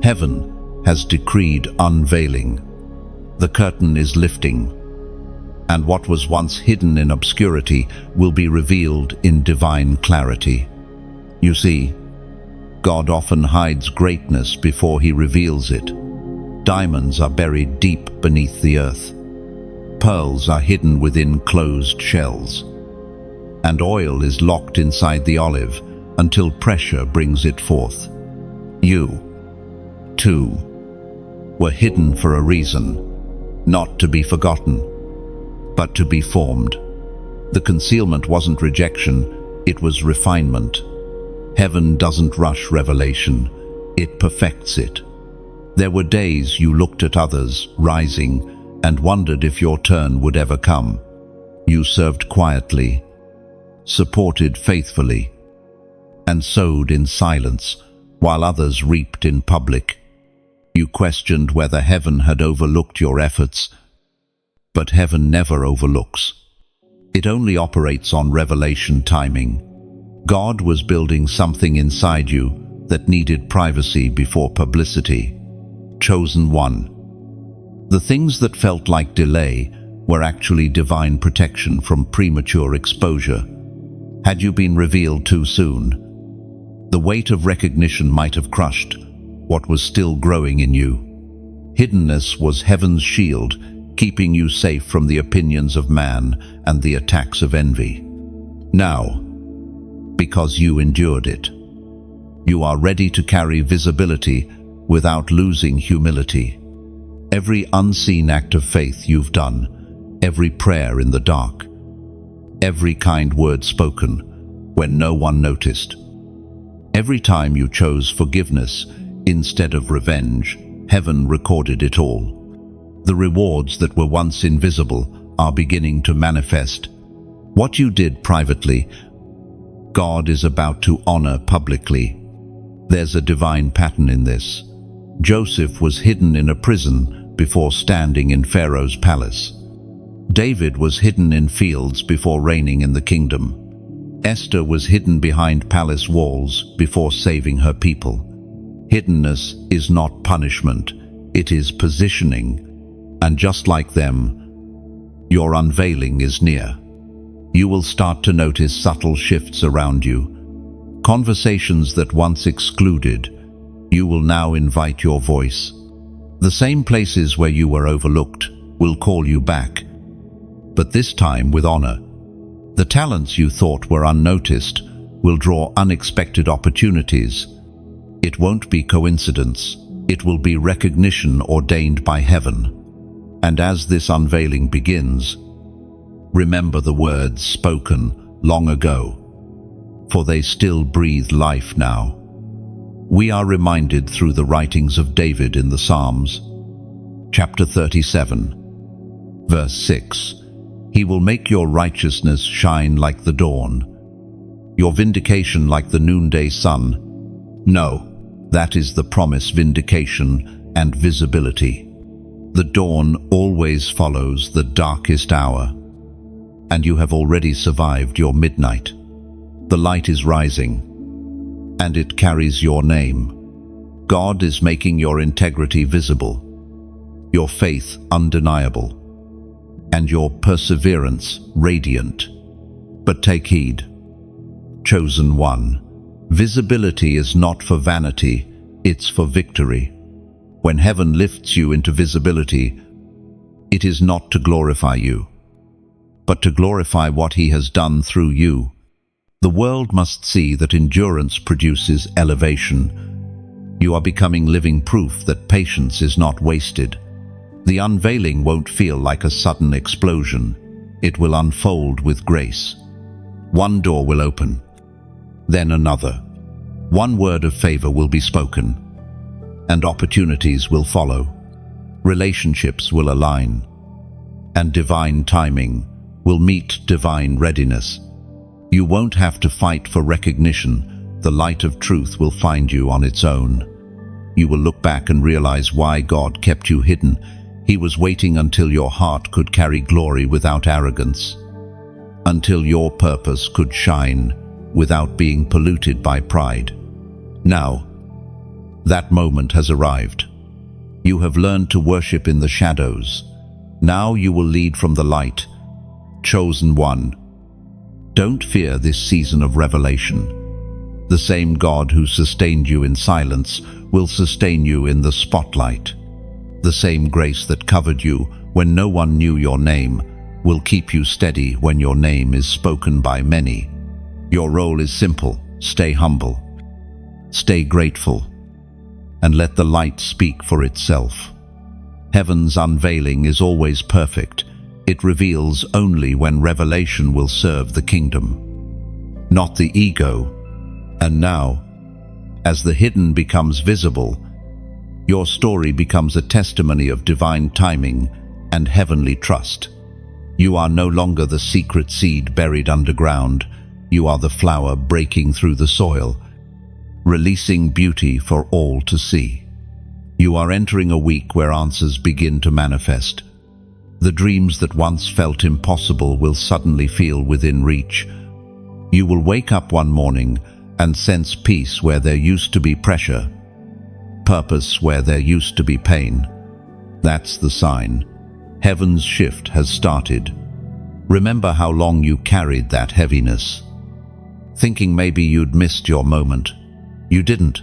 heaven has decreed unveiling. The curtain is lifting, and what was once hidden in obscurity will be revealed in divine clarity. You see, God often hides greatness before he reveals it. Diamonds are buried deep beneath the earth. Pearls are hidden within closed shells. And oil is locked inside the olive until pressure brings it forth. You, too, were hidden for a reason, not to be forgotten, but to be formed. The concealment wasn't rejection, it was refinement. Heaven doesn't rush revelation, it perfects it. There were days you looked at others rising and wondered if your turn would ever come. You served quietly, supported faithfully, and sowed in silence while others reaped in public. You questioned whether heaven had overlooked your efforts, but heaven never overlooks. It only operates on revelation timing. God was building something inside you that needed privacy before publicity. Chosen one. The things that felt like delay were actually divine protection from premature exposure. Had you been revealed too soon, the weight of recognition might have crushed what was still growing in you. Hiddenness was heaven's shield, keeping you safe from the opinions of man and the attacks of envy. Now, because you endured it, you are ready to carry visibility without losing humility. Every unseen act of faith you've done, every prayer in the dark, every kind word spoken when no one noticed, every time you chose forgiveness instead of revenge, heaven recorded it all. The rewards that were once invisible are beginning to manifest. What you did privately, God is about to honor publicly. There's a divine pattern in this. Joseph was hidden in a prison before standing in Pharaoh's palace. David was hidden in fields before reigning in the kingdom. Esther was hidden behind palace walls before saving her people. Hiddenness is not punishment, it is positioning. And just like them, your unveiling is near. You will start to notice subtle shifts around you. Conversations that once excluded, you will now invite your voice. The same places where you were overlooked will call you back, but this time with honor. The talents you thought were unnoticed will draw unexpected opportunities. It won't be coincidence, it will be recognition ordained by heaven. And as this unveiling begins, remember the words spoken long ago, for they still breathe life now. We are reminded through the writings of David in the Psalms, chapter 37, verse 6, "He will make your righteousness shine like the dawn, your vindication like the noonday sun." No, that is the promise, vindication and visibility. The dawn always follows the darkest hour, and you have already survived your midnight. The light is rising, and it carries your name. God is making your integrity visible, your faith undeniable, and your perseverance radiant. But take heed, chosen one. Visibility is not for vanity, it's for victory. When heaven lifts you into visibility, it is not to glorify you, but to glorify what he has done through you. The world must see that endurance produces elevation. You are becoming living proof that patience is not wasted. The unveiling won't feel like a sudden explosion. It will unfold with grace. One door will open, then another. One word of favor will be spoken, and opportunities will follow. Relationships will align, and divine timing will meet divine readiness. You won't have to fight for recognition. The light of truth will find you on its own. You will look back and realize why God kept you hidden. He was waiting until your heart could carry glory without arrogance, until your purpose could shine without being polluted by pride. Now, that moment has arrived. You have learned to worship in the shadows. Now you will lead from the light. Chosen one. Don't fear this season of revelation. The same God who sustained you in silence will sustain you in the spotlight. The same grace that covered you when no one knew your name will keep you steady when your name is spoken by many. Your role is simple. Stay humble. Stay grateful. And let the light speak for itself. Heaven's unveiling is always perfect. It reveals only when revelation will serve the kingdom, not the ego. And now, as the hidden becomes visible, your story becomes a testimony of divine timing and heavenly trust. You are no longer the secret seed buried underground. You are the flower breaking through the soil, releasing beauty for all to see. You are entering a week where answers begin to manifest. The dreams that once felt impossible will suddenly feel within reach. You will wake up one morning and sense peace where there used to be pressure, purpose where there used to be pain. That's the sign. Heaven's shift has started. Remember how long you carried that heaviness, thinking maybe you'd missed your moment. You didn't.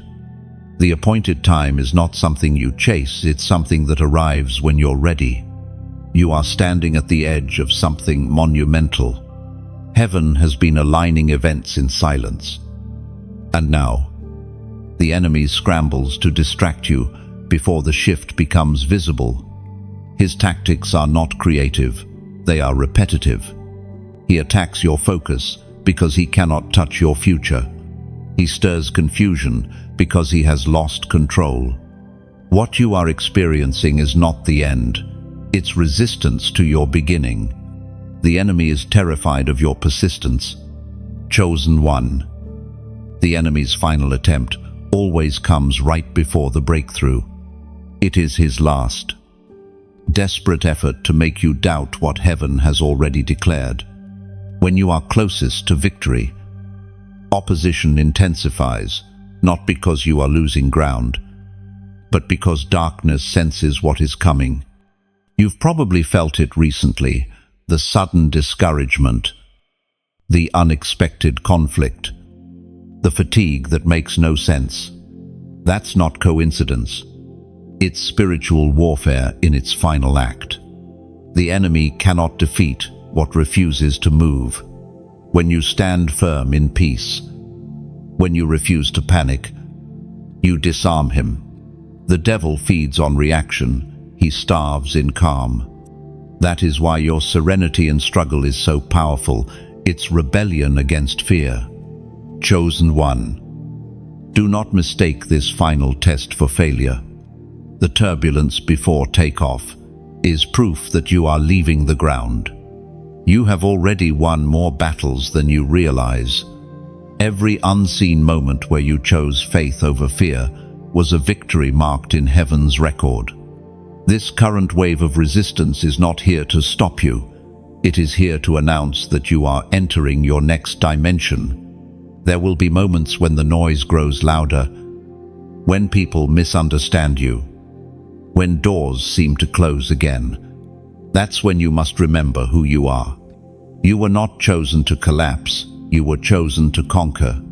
The appointed time is not something you chase, it's something that arrives when you're ready. You are standing at the edge of something monumental. Heaven has been aligning events in silence. And now, the enemy scrambles to distract you before the shift becomes visible. His tactics are not creative, they are repetitive. He attacks your focus because he cannot touch your future. He stirs confusion because he has lost control. What you are experiencing is not the end. It's resistance to your beginning. The enemy is terrified of your persistence. Chosen one. The enemy's final attempt always comes right before the breakthrough. It is his last, desperate effort to make you doubt what heaven has already declared. When you are closest to victory, opposition intensifies, not because you are losing ground, but because darkness senses what is coming. You've probably felt it recently, the sudden discouragement, the unexpected conflict, the fatigue that makes no sense. That's not coincidence. It's spiritual warfare in its final act. The enemy cannot defeat what refuses to move. When you stand firm in peace, when you refuse to panic, you disarm him. The devil feeds on reaction. He starves in calm. That is why your serenity and struggle is so powerful. It's rebellion against fear. Chosen one. Do not mistake this final test for failure. The turbulence before takeoff is proof that you are leaving the ground. You have already won more battles than you realize. Every unseen moment where you chose faith over fear was a victory marked in heaven's record. This current wave of resistance is not here to stop you. It is here to announce that you are entering your next dimension. There will be moments when the noise grows louder, when people misunderstand you, when doors seem to close again. That's when you must remember who you are. You were not chosen to collapse, you were chosen to conquer.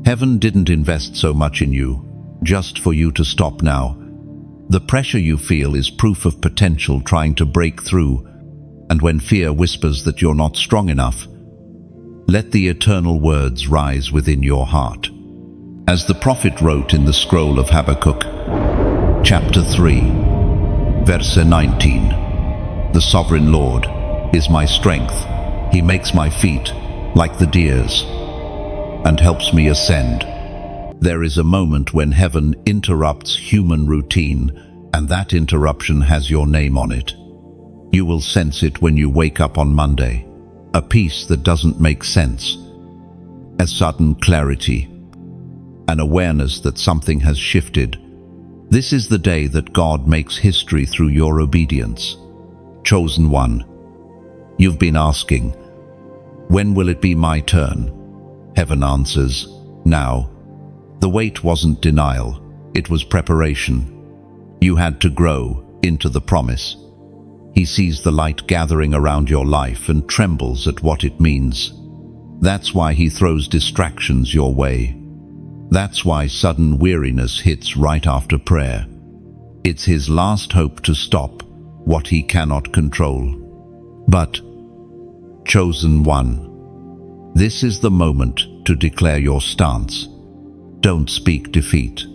Heaven didn't invest so much in you, just for you to stop now. The pressure you feel is proof of potential trying to break through, and when fear whispers that you're not strong enough, let the eternal words rise within your heart. As the prophet wrote in the scroll of Habakkuk, chapter 3, verse 19, "The sovereign Lord is my strength. He makes my feet like the deer's and helps me ascend." There is a moment when heaven interrupts human routine, and that interruption has your name on it. You will sense it when you wake up on Monday, a peace that doesn't make sense, a sudden clarity, an awareness that something has shifted. This is the day that God makes history through your obedience. Chosen one. You've been asking, when will it be my turn? Heaven answers, now. The wait wasn't denial, it was preparation. You had to grow into the promise. He sees the light gathering around your life and trembles at what it means. That's why he throws distractions your way. That's why sudden weariness hits right after prayer. It's his last hope to stop what he cannot control. But, chosen one, this is the moment to declare your stance. Don't speak defeat.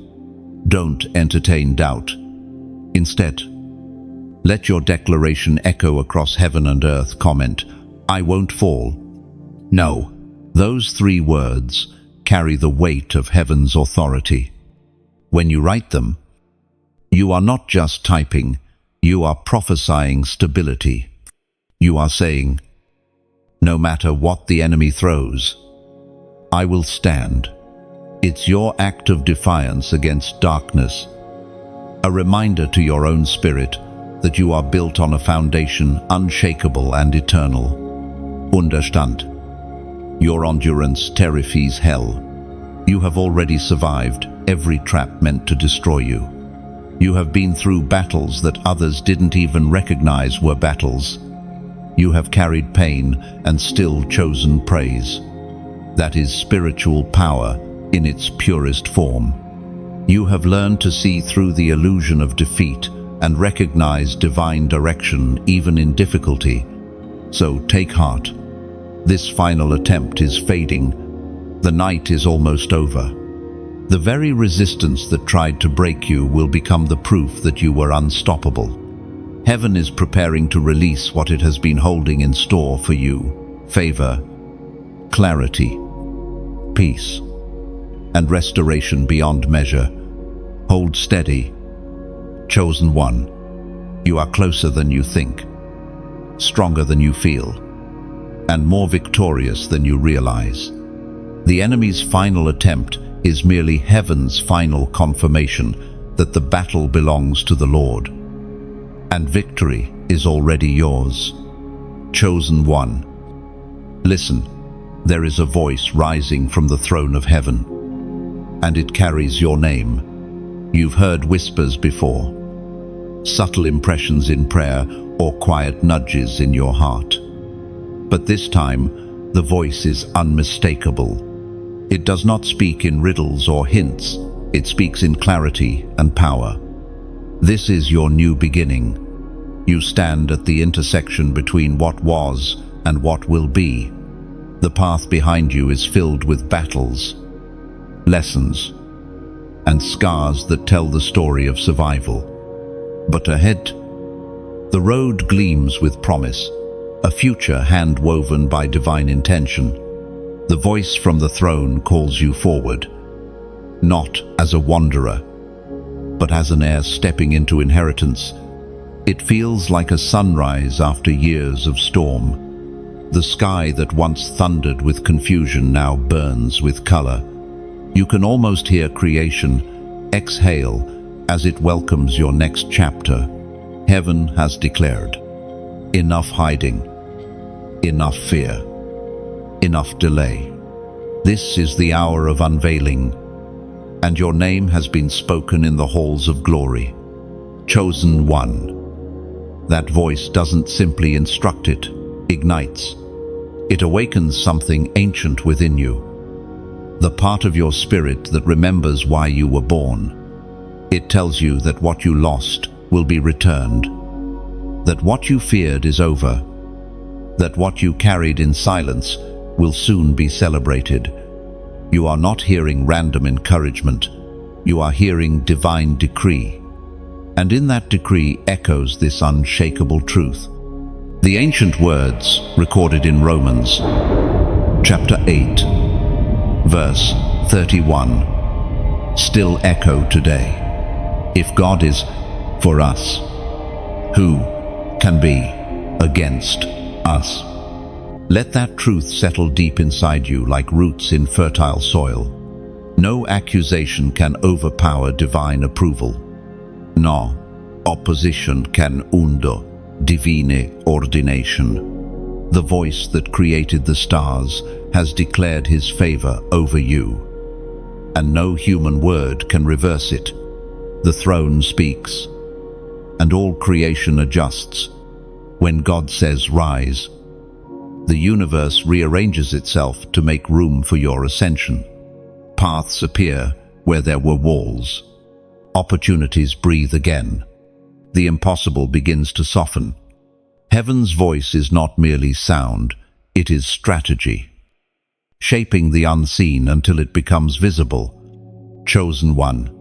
Don't entertain doubt. Instead, let your declaration echo across heaven and earth. Comment, "I won't fall." No, those 3 words carry the weight of heaven's authority. When you write them, you are not just typing, you are prophesying stability. You are saying, no matter what the enemy throws, I will stand. It's your act of defiance against darkness, a reminder to your own spirit that you are built on a foundation unshakable and eternal. Understand. Your endurance terrifies hell. You have already survived every trap meant to destroy you. You have been through battles that others didn't even recognize were battles. You have carried pain and still chosen praise. That is spiritual power in its purest form. You have learned to see through the illusion of defeat and recognize divine direction even in difficulty. So take heart. This final attempt is fading. The night is almost over. The very resistance that tried to break you will become the proof that you were unstoppable. Heaven is preparing to release what it has been holding in store for you. Favor, clarity, peace, and restoration beyond measure. Hold steady. Chosen one, you are closer than you think, stronger than you feel, and more victorious than you realize. The enemy's final attempt is merely heaven's final confirmation that the battle belongs to the Lord, and victory is already yours. Chosen one, listen, there is a voice rising from the throne of heaven, and it carries your name. You've heard whispers before, subtle impressions in prayer or quiet nudges in your heart. But this time, the voice is unmistakable. It does not speak in riddles or hints. It speaks in clarity and power. This is your new beginning. You stand at the intersection between what was and what will be. The path behind you is filled with battles, lessons, and scars that tell the story of survival. But ahead, the road gleams with promise, a future hand-woven by divine intention. The voice from the throne calls you forward, not as a wanderer, but as an heir stepping into inheritance. It feels like a sunrise after years of storm. The sky that once thundered with confusion now burns with color. You can almost hear creation exhale as it welcomes your next chapter. Heaven has declared, enough hiding, enough fear, enough delay. This is the hour of unveiling, and your name has been spoken in the halls of glory. Chosen one. That voice doesn't simply instruct, it ignites. It awakens something ancient within you, the part of your spirit that remembers why you were born. It tells you that what you lost will be returned, that what you feared is over, that what you carried in silence will soon be celebrated. You are not hearing random encouragement, you are hearing divine decree. And in that decree echoes this unshakable truth. The ancient words recorded in Romans chapter 8, verse 31, still echo today. If God is for us, who can be against us? Let that truth settle deep inside you like roots in fertile soil. No accusation can overpower divine approval. No opposition can undo divine ordination. The voice that created the stars has declared his favor over you, and no human word can reverse it. The throne speaks, and all creation adjusts. When God says rise, the universe rearranges itself to make room for your ascension. Paths appear where there were walls. Opportunities breathe again. The impossible begins to soften. Heaven's voice is not merely sound, it is strategy, shaping the unseen until it becomes visible. Chosen one.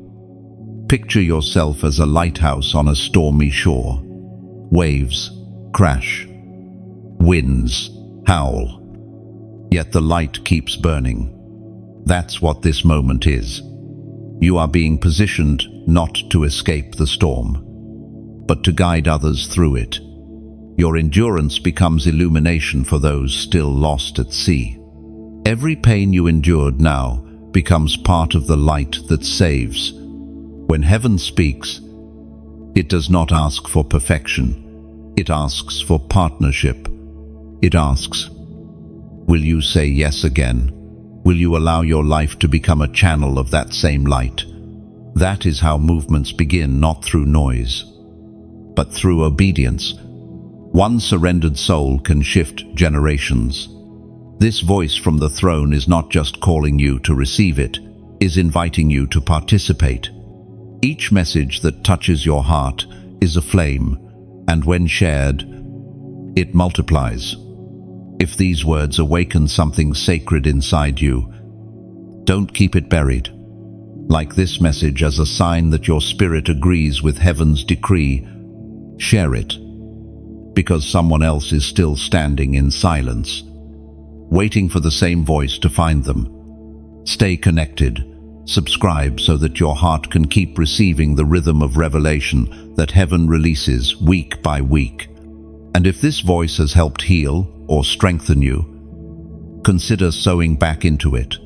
Picture yourself as a lighthouse on a stormy shore. Waves crash, winds howl, yet the light keeps burning. That's what this moment is. You are being positioned not to escape the storm, but to guide others through it. Your endurance becomes illumination for those still lost at sea. Every pain you endured now becomes part of the light that saves. When heaven speaks, it does not ask for perfection. It asks for partnership. It asks, will you say yes again? Will you allow your life to become a channel of that same light? That is how movements begin, not through noise, but through obedience. One surrendered soul can shift generations. This voice from the throne is not just calling you to receive it, is inviting you to participate. Each message that touches your heart is a flame, and when shared, it multiplies. If these words awaken something sacred inside you, don't keep it buried. Like this message as a sign that your spirit agrees with heaven's decree, share it, because someone else is still standing in silence, waiting for the same voice to find them. Stay connected. Subscribe so that your heart can keep receiving the rhythm of revelation that heaven releases week by week. And if this voice has helped heal or strengthen you, consider sowing back into it.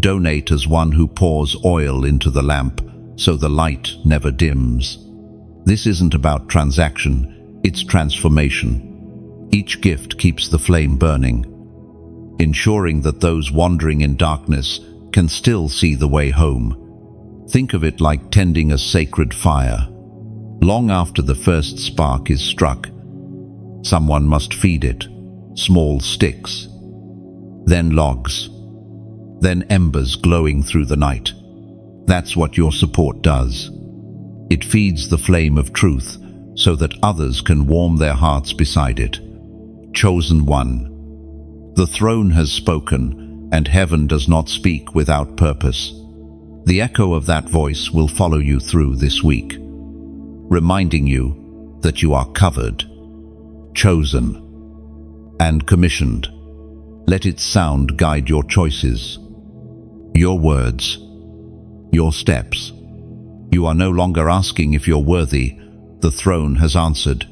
Donate as one who pours oil into the lamp so the light never dims. This isn't about transaction, it's transformation. Each gift keeps the flame burning, ensuring that those wandering in darkness can still see the way home. Think of it like tending a sacred fire. Long after the first spark is struck, someone must feed it. Small sticks, then logs, then embers glowing through the night. That's what your support does. It feeds the flame of truth so that others can warm their hearts beside it. Chosen one. The throne has spoken, and heaven does not speak without purpose. The echo of that voice will follow you through this week, reminding you that you are covered, chosen, and commissioned. Let its sound guide your choices, your words, your steps. You are no longer asking if you're worthy. The throne has answered.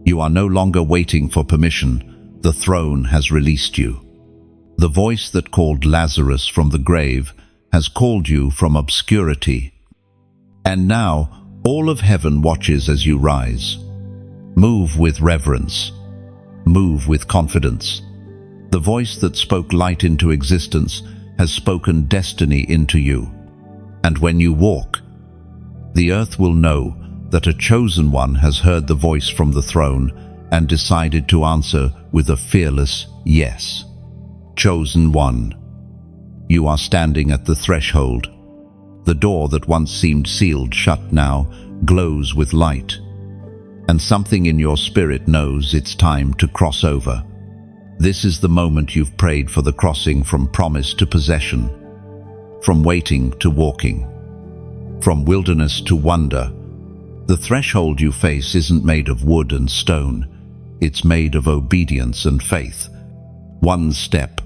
You are no longer waiting for permission. The throne has released you. The voice that called Lazarus from the grave has called you from obscurity. And now, All of heaven watches as you rise. Move with reverence. Move with confidence. The voice that spoke light into existence has spoken destiny into you. And when you walk, the earth will know that a chosen one has heard the voice from the throne and decided to answer with a fearless yes. Chosen one. You are standing at the threshold. The door that once seemed sealed shut now glows with light. And something in your spirit knows it's time to cross over. This is the moment you've prayed for, the crossing from promise to possession, from waiting to walking, from wilderness to wonder. The threshold you face isn't made of wood and stone. It's made of obedience and faith. One step,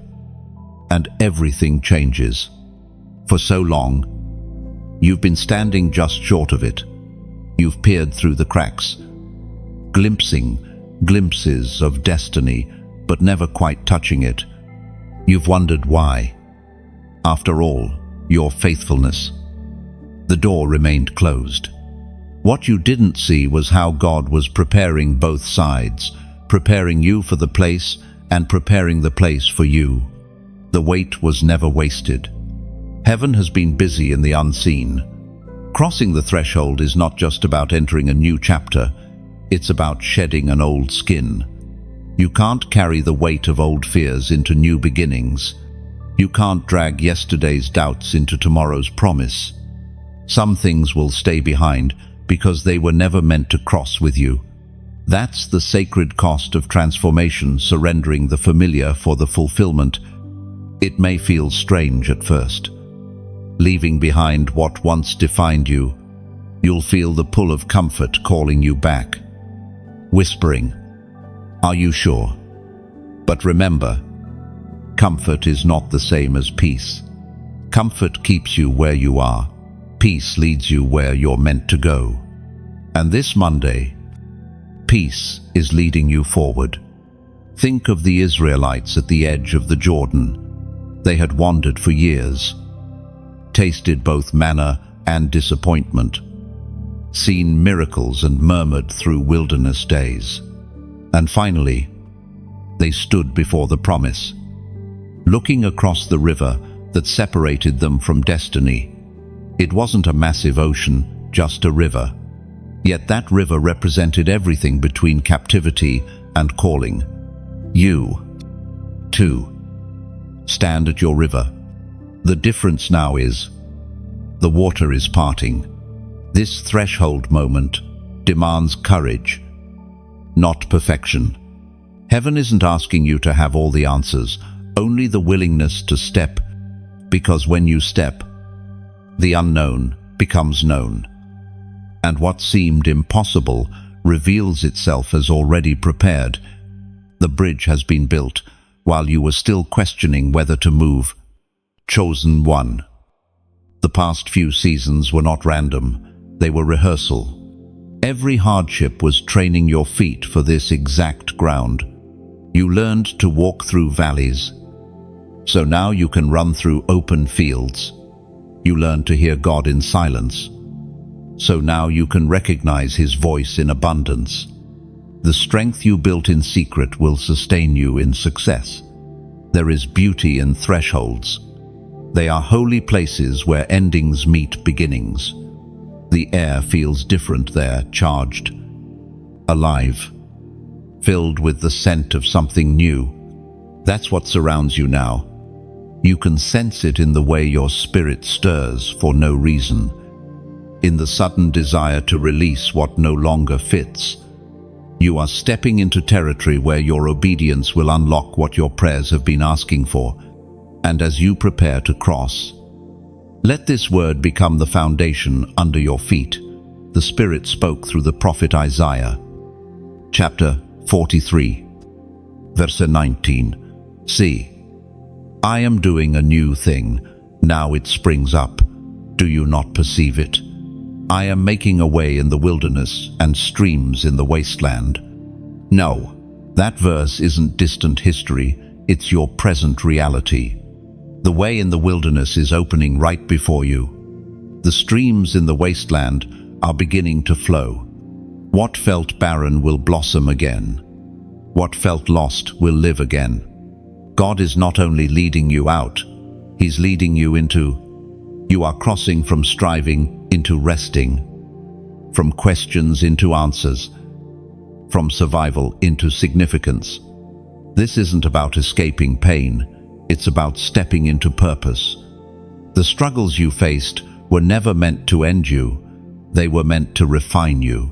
and everything changes. For so long, you've been standing just short of it. You've peered through the cracks, glimpsing glimpses of destiny, but never quite touching it. You've wondered why. After all, your faithfulness. The door remained closed. What you didn't see was how God was preparing both sides, preparing you for the place and preparing the place for you. The wait was never wasted. Heaven has been busy in the unseen. Crossing the threshold is not just about entering a new chapter, it's about shedding an old skin. You can't carry the weight of old fears into new beginnings. You can't drag yesterday's doubts into tomorrow's promise. Some things will stay behind because they were never meant to cross with you. That's the sacred cost of transformation, surrendering the familiar for the fulfillment. It may feel strange at first. Leaving behind what once defined you, you'll feel the pull of comfort calling you back, whispering, "Are you sure?" But remember, comfort is not the same as peace. Comfort keeps you where you are. Peace leads you where you're meant to go. And this Monday, peace is leading you forward. Think of the Israelites at the edge of the Jordan. They had wandered for years, tasted both manna and disappointment, seen miracles and murmured through wilderness days. And finally, they stood before the promise, looking across the river that separated them from destiny. It wasn't a massive ocean, just a river. Yet that river represented everything between captivity and calling. You, too, stand at your river. The difference now is, the water is parting. This threshold moment demands courage, not perfection. Heaven isn't asking you to have all the answers, only the willingness to step, because when you step, the unknown becomes known. And what seemed impossible reveals itself as already prepared. The bridge has been built while you were still questioning whether to move. Chosen one. The past few seasons were not random, they were rehearsal. Every hardship was training your feet for this exact ground. You learned to walk through valleys, so now you can run through open fields. You learned to hear God in silence, so now you can recognize His voice in abundance. The strength you built in secret will sustain you in success. There is beauty in thresholds. They are holy places where endings meet beginnings. The air feels different there, charged, alive, filled with the scent of something new. That's what surrounds you now. You can sense it in the way your spirit stirs for no reason, in the sudden desire to release what no longer fits. You are stepping into territory where your obedience will unlock what your prayers have been asking for. And as you prepare to cross, let this word become the foundation under your feet. The Spirit spoke through the prophet Isaiah. Chapter 43, verse 19. See, I am doing a new thing. Now it springs up. Do you not perceive it? I am making a way in the wilderness and streams in the wasteland. No, that verse isn't distant history. It's your present reality. The way in the wilderness is opening right before you. The streams in the wasteland are beginning to flow. What felt barren will blossom again. What felt lost will live again. God is not only leading you out, He's leading you into. You are crossing from striving into resting, from questions into answers, from survival into significance. This isn't about escaping pain, it's about stepping into purpose. The struggles you faced were never meant to end you, they were meant to refine you.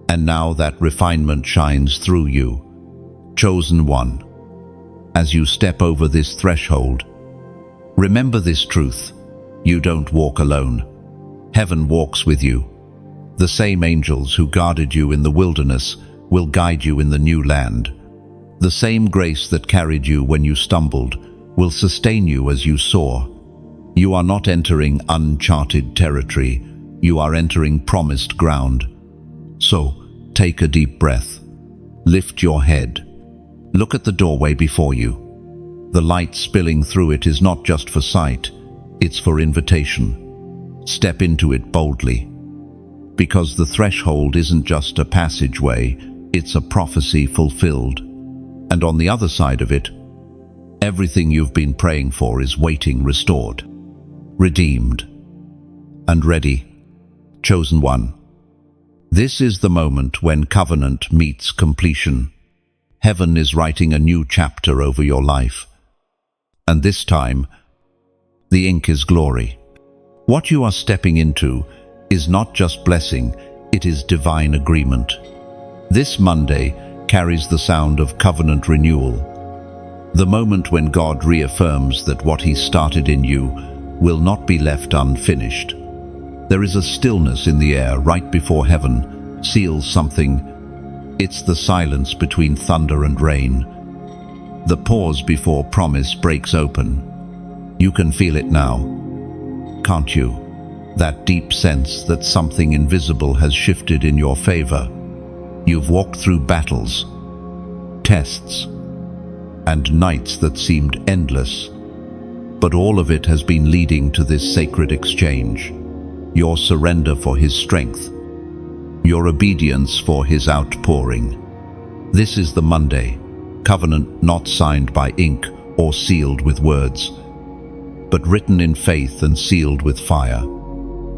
And now that refinement shines through you. Chosen one, as you step over this threshold, remember this truth: you don't walk alone. Heaven walks with you. The same angels who guarded you in the wilderness will guide you in the new land. The same grace that carried you when you stumbled will sustain you as you soar. You are not entering uncharted territory, you are entering promised ground. So, take a deep breath. Lift your head. Look at the doorway before you. The light spilling through it is not just for sight, it's for invitation. Step into it boldly. Because the threshold isn't just a passageway, it's a prophecy fulfilled. And on the other side of it, everything you've been praying for is waiting restored, redeemed, and ready. Chosen one. This is the moment when covenant meets completion. Heaven is writing a new chapter over your life. And this time, the ink is glory. What you are stepping into is not just blessing, it is divine agreement. This Monday carries the sound of covenant renewal. The moment when God reaffirms that what He started in you will not be left unfinished. There is a stillness in the air right before heaven seals something. It's the silence between thunder and rain. The pause before promise breaks open. You can feel it now, can't you? That deep sense that something invisible has shifted in your favor. You've walked through battles, tests, and nights that seemed endless. But all of it has been leading to this sacred exchange. Your surrender for His strength, your obedience for His outpouring. This is the Monday, covenant not signed by ink or sealed with words, but written in faith and sealed with fire.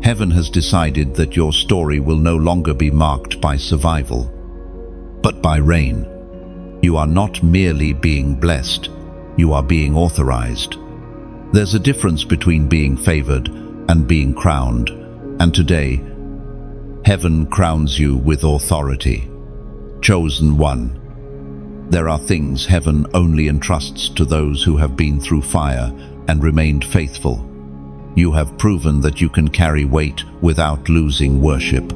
Heaven has decided that your story will no longer be marked by survival, but by reign. You are not merely being blessed, you are being authorized. There's a difference between being favored and being crowned, and today, heaven crowns you with authority. Chosen one. There are things heaven only entrusts to those who have been through fire and remained faithful. You have proven that you can carry weight without losing worship.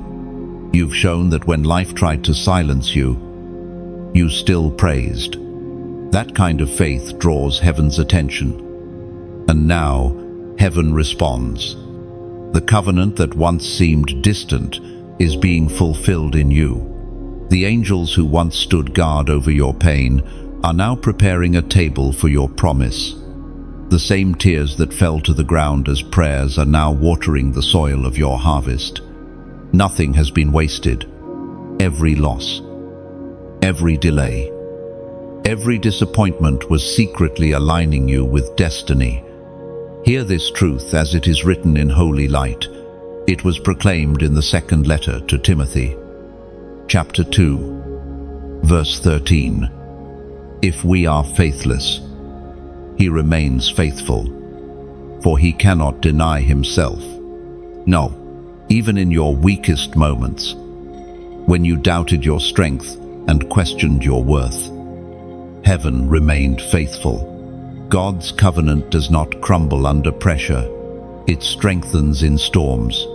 You've shown that when life tried to silence you, you still praised. That kind of faith draws heaven's attention. And now, heaven responds. The covenant that once seemed distant is being fulfilled in you. The angels who once stood guard over your pain are now preparing a table for your promise. The same tears that fell to the ground as prayers are now watering the soil of your harvest. Nothing has been wasted. Every loss, every delay, every disappointment was secretly aligning you with destiny. Hear this truth as it is written in holy light. It was proclaimed in the second letter to Timothy. Chapter 2, verse 13. If we are faithless, He remains faithful, for He cannot deny Himself. No, even in your weakest moments, when you doubted your strength and questioned your worth, heaven remained faithful. God's covenant does not crumble under pressure, it strengthens in storms.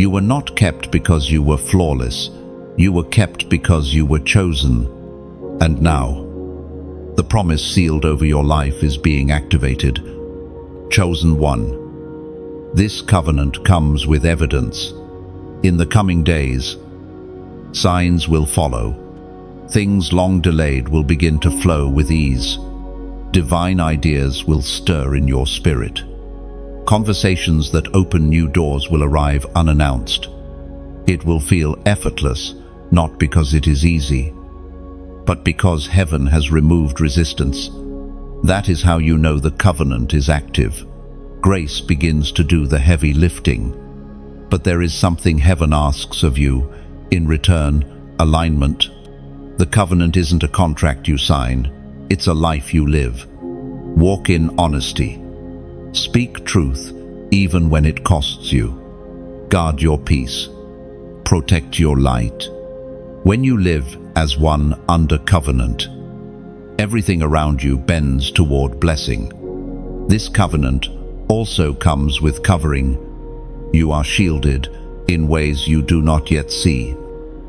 You were not kept because you were flawless, you were kept because you were chosen. And now, the promise sealed over your life is being activated. Chosen one. This covenant comes with evidence. In the coming days, signs will follow. Things long delayed will begin to flow with ease. Divine ideas will stir in your spirit. Conversations that open new doors will arrive unannounced. It will feel effortless, not because it is easy, but because heaven has removed resistance. That is how you know the covenant is active. Grace begins to do the heavy lifting. But there is something heaven asks of you. In return, alignment. The covenant isn't a contract you sign, it's a life you live. Walk in honesty. Speak truth, even when it costs you. Guard your peace. Protect your light. When you live as one under covenant, everything around you bends toward blessing. This covenant also comes with covering. You are shielded in ways you do not yet see.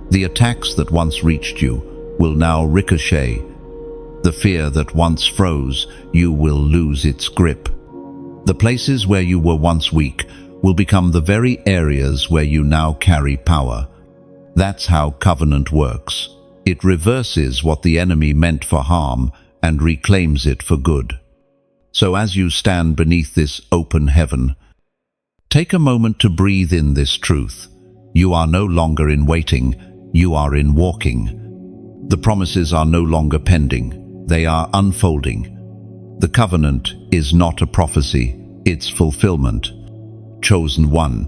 The attacks that once reached you will now ricochet. The fear that once froze you will lose its grip. The places where you were once weak will become the very areas where you now carry power. That's how covenant works. It reverses what the enemy meant for harm and reclaims it for good. So as you stand beneath this open heaven, take a moment to breathe in this truth. You are no longer in waiting, you are in walking. The promises are no longer pending, they are unfolding. The covenant is not a prophecy, it's fulfillment. Chosen one.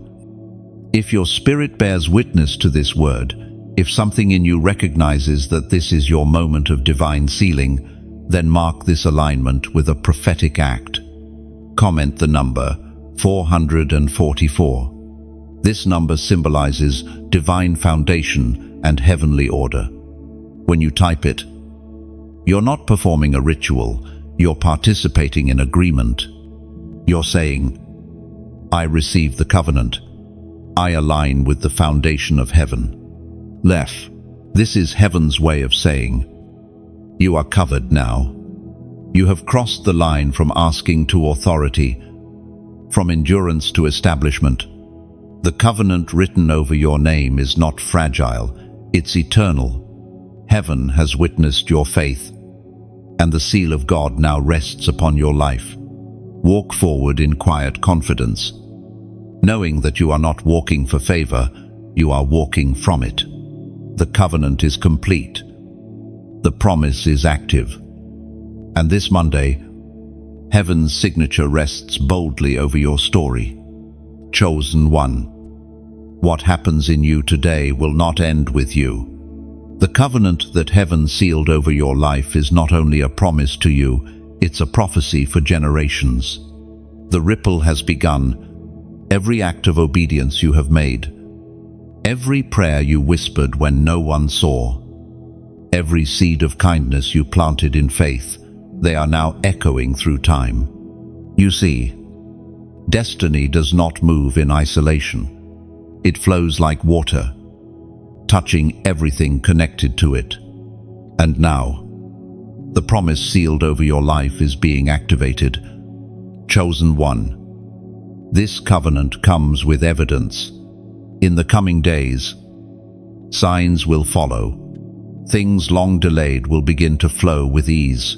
If your spirit bears witness to this word, if something in you recognizes that this is your moment of divine sealing, then mark this alignment with a prophetic act. Comment the number 444. This number symbolizes divine foundation and heavenly order. When you type it, you're not performing a ritual, you're participating in agreement. You're saying, I receive the covenant. I align with the foundation of heaven. Lef, this is heaven's way of saying, you are covered now. You have crossed the line from asking to authority, from endurance to establishment. The covenant written over your name is not fragile, it's eternal. Heaven has witnessed your faith, and the seal of God now rests upon your life. Walk forward in quiet confidence, knowing that you are not walking for favor, you are walking from it. The covenant is complete. The promise is active. And this Monday, heaven's signature rests boldly over your story. Chosen one. What happens in you today will not end with you. The covenant that heaven sealed over your life is not only a promise to you, it's a prophecy for generations. The ripple has begun. Every act of obedience you have made, every prayer you whispered when no one saw, every seed of kindness you planted in faith, they are now echoing through time. You see, destiny does not move in isolation. It flows like water, touching everything connected to it. And now, the promise sealed over your life is being activated. Chosen one. This covenant comes with evidence. In the coming days, signs will follow. Things long delayed will begin to flow with ease.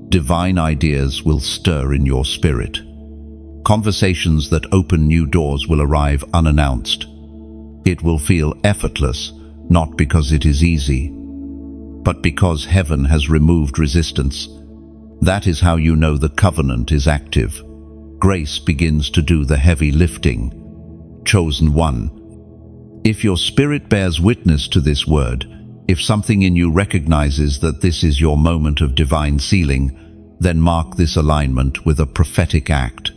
Divine ideas will stir in your spirit. Conversations that open new doors will arrive unannounced. It will feel effortless, not because it is easy, but because heaven has removed resistance. That is how you know the covenant is active. Grace begins to do the heavy lifting. Chosen one. If your spirit bears witness to this word, if something in you recognizes that this is your moment of divine sealing, then mark this alignment with a prophetic act.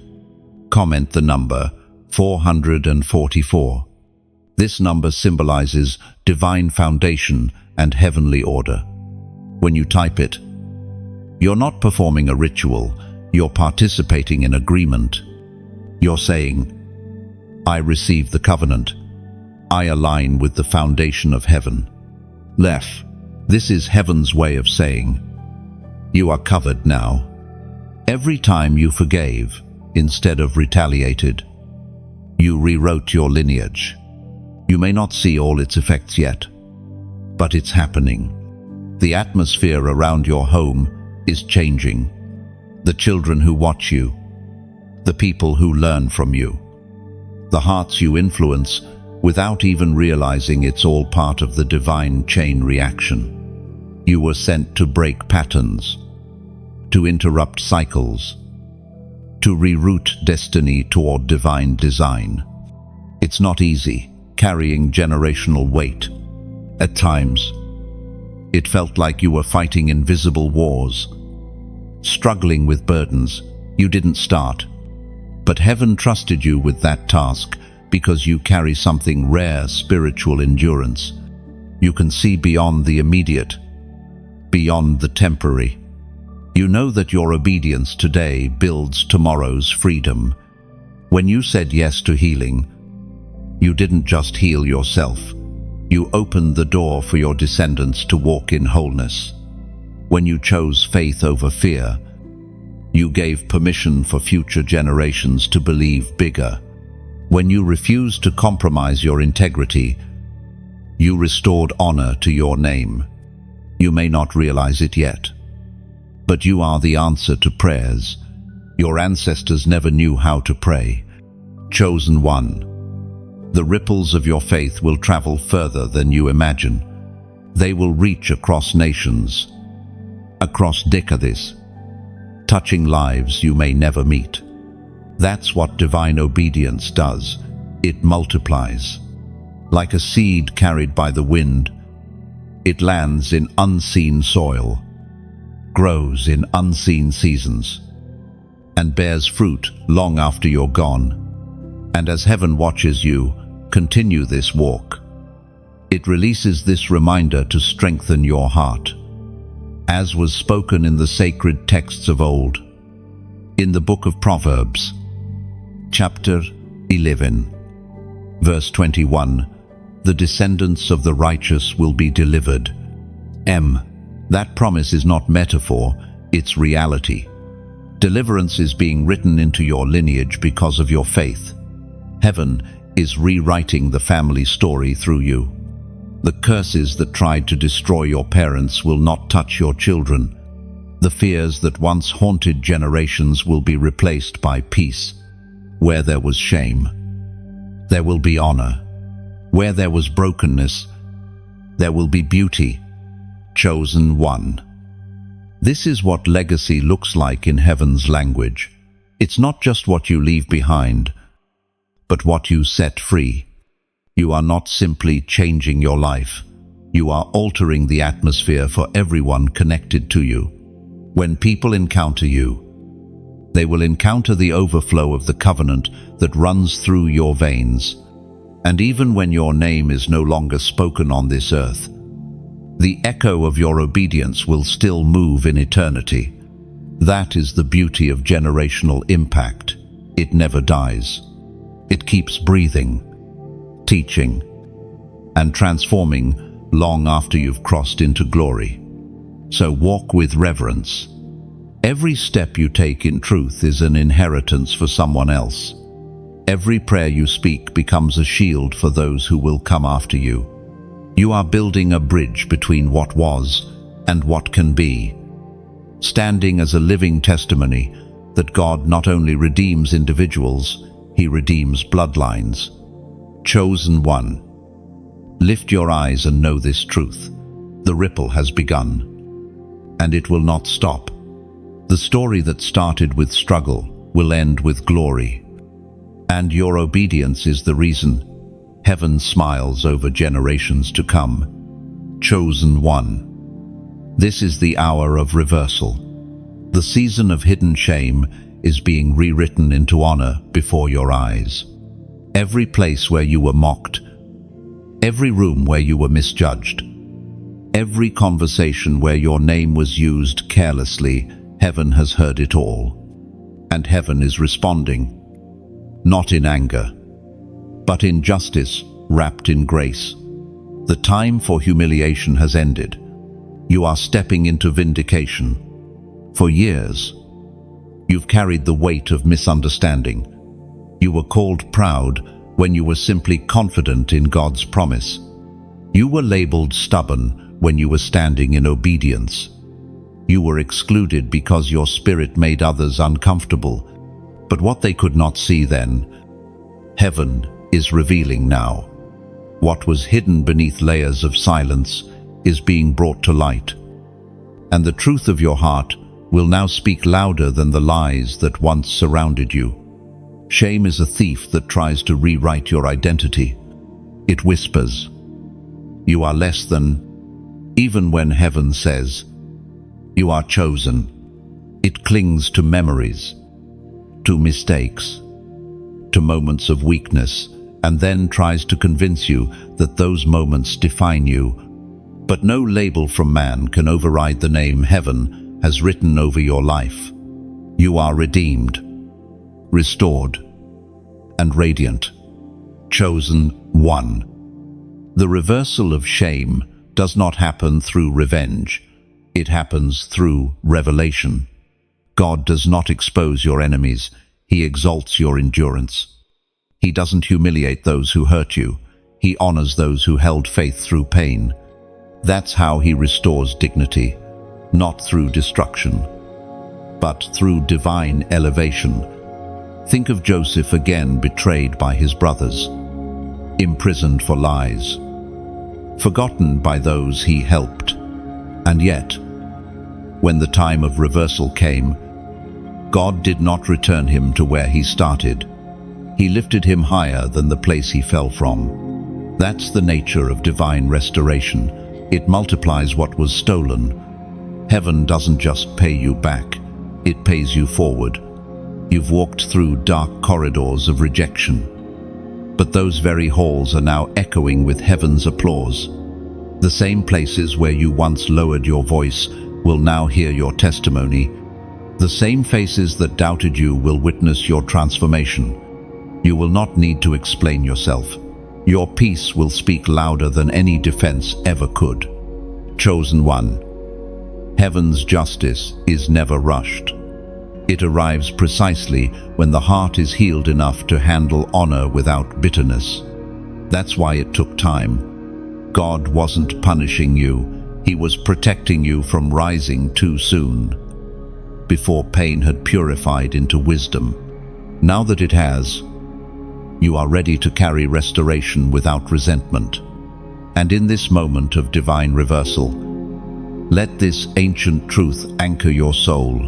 Comment the number 444. This number symbolizes divine foundation and heavenly order. When you type it, you're not performing a ritual, you're participating in agreement. You're saying, I receive the covenant. I align with the foundation of heaven. Lef, this is heaven's way of saying, you are covered now. Every time you forgave, instead of retaliated, you rewrote your lineage. You may not see all its effects yet, but it's happening. The atmosphere around your home is changing. The children who watch you, the people who learn from you, the hearts you influence without even realizing it's all part of the divine chain reaction. You were sent to break patterns, to interrupt cycles, to reroute destiny toward divine design. It's not easy, carrying generational weight. At times, it felt like you were fighting invisible wars, struggling with burdens you didn't start. But heaven trusted you with that task because you carry something rare: spiritual endurance. You can see beyond the immediate, beyond the temporary. You know that your obedience today builds tomorrow's freedom. When you said yes to healing, you didn't just heal yourself. You opened the door for your descendants to walk in wholeness. When you chose faith over fear, you gave permission for future generations to believe bigger. When you refused to compromise your integrity, you restored honor to your name. You may not realize it yet, but you are the answer to prayers your ancestors never knew how to pray. Chosen one. The ripples of your faith will travel further than you imagine. They will reach across nations, across decades, touching lives you may never meet. That's what divine obedience does. It multiplies. Like a seed carried by the wind, it lands in unseen soil, grows in unseen seasons, and bears fruit long after you're gone. And as heaven watches you continue this walk, it releases this reminder to strengthen your heart. As was spoken in the sacred texts of old, in the book of Proverbs, chapter 11, verse 21, the descendants of the righteous will be delivered. That promise is not metaphor, it's reality. Deliverance is being written into your lineage because of your faith. Heaven is rewriting the family story through you. The curses that tried to destroy your parents will not touch your children. The fears that once haunted generations will be replaced by peace. Where there was shame, there will be honor. Where there was brokenness, there will be beauty. Chosen one. This is what legacy looks like in heaven's language. It's not just what you leave behind, but what you set free. You are not simply changing your life. You are altering the atmosphere for everyone connected to you. When people encounter you, they will encounter the overflow of the covenant that runs through your veins. And even when your name is no longer spoken on this earth, the echo of your obedience will still move in eternity. That is the beauty of generational impact. It never dies. It keeps breathing, teaching, and transforming long after you've crossed into glory. So walk with reverence. Every step you take in truth is an inheritance for someone else. Every prayer you speak becomes a shield for those who will come after you. You are building a bridge between what was and what can be, standing as a living testimony that God not only redeems individuals, He redeems bloodlines. Chosen one. Lift your eyes and know this truth. The ripple has begun, and it will not stop. The story that started with struggle will end with glory. And your obedience is the reason heaven smiles over generations to come. Chosen one. This is the hour of reversal. The season of hidden shame is being rewritten into honor before your eyes. Every place where you were mocked, every room where you were misjudged, every conversation where your name was used carelessly, heaven has heard it all. And heaven is responding, not in anger, but in justice wrapped in grace. The time for humiliation has ended. You are stepping into vindication. For years, you've carried the weight of misunderstanding. You were called proud when you were simply confident in God's promise. You were labeled stubborn when you were standing in obedience. You were excluded because your spirit made others uncomfortable. But what they could not see then, heaven is revealing now. What was hidden beneath layers of silence is being brought to light. And the truth of your heart will now speak louder than the lies that once surrounded you. Shame is a thief that tries to rewrite your identity. It whispers, "You are less than," even when heaven says, "You are chosen." It clings to memories, to mistakes, to moments of weakness, and then tries to convince you that those moments define you. But no label from man can override the name heaven has written over your life. You are redeemed, restored, and radiant. Chosen one. The reversal of shame does not happen through revenge. It happens through revelation. God does not expose your enemies. He exalts your endurance. He doesn't humiliate those who hurt you. He honors those who held faith through pain. That's how he restores dignity, not through destruction, but through divine elevation. Think of Joseph again, betrayed by his brothers, imprisoned for lies, forgotten by those he helped. And yet, when the time of reversal came, God did not return him to where he started. He lifted him higher than the place he fell from. That's the nature of divine restoration. It multiplies what was stolen. Heaven doesn't just pay you back, it pays you forward. You've walked through dark corridors of rejection, but those very halls are now echoing with heaven's applause. The same places where you once lowered your voice will now hear your testimony. The same faces that doubted you will witness your transformation. You will not need to explain yourself. Your peace will speak louder than any defense ever could. Chosen one. Heaven's justice is never rushed. It arrives precisely when the heart is healed enough to handle honor without bitterness. That's why it took time. God wasn't punishing you. He was protecting you from rising too soon, before pain had purified into wisdom. Now that it has, you are ready to carry restoration without resentment. And in this moment of divine reversal, let this ancient truth anchor your soul,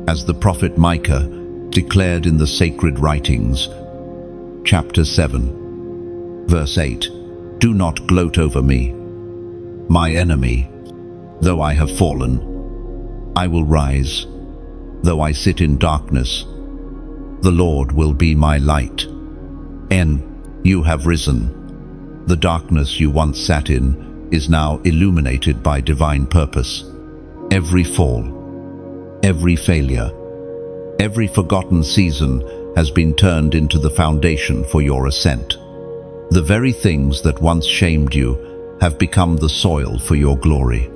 as the prophet Micah declared in the sacred writings, chapter 7, verse 8, "Do not gloat over me, my enemy. Though I have fallen, I will rise. Though I sit in darkness, the Lord will be my light." You have risen. The darkness you once sat in is now illuminated by divine purpose. Every fall, every failure, every forgotten season has been turned into the foundation for your ascent. The very things that once shamed you have become the soil for your glory.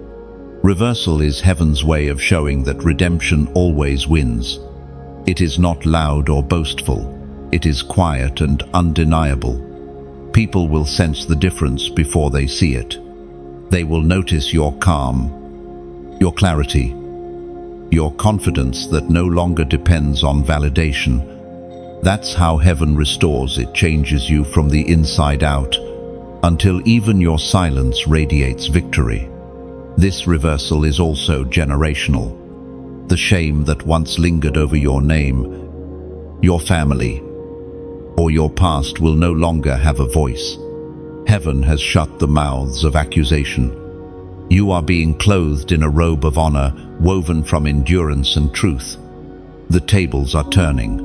Reversal is heaven's way of showing that redemption always wins. It is not loud or boastful. It is quiet and undeniable. People will sense the difference before they see it. They will notice your calm, your clarity, your confidence that no longer depends on validation. That's how heaven restores. It changes you from the inside out, until even your silence radiates victory. This reversal is also generational. The shame that once lingered over your name, your family, or your past will no longer have a voice. Heaven has shut the mouths of accusation. You are being clothed in a robe of honor woven from endurance and truth. The tables are turning,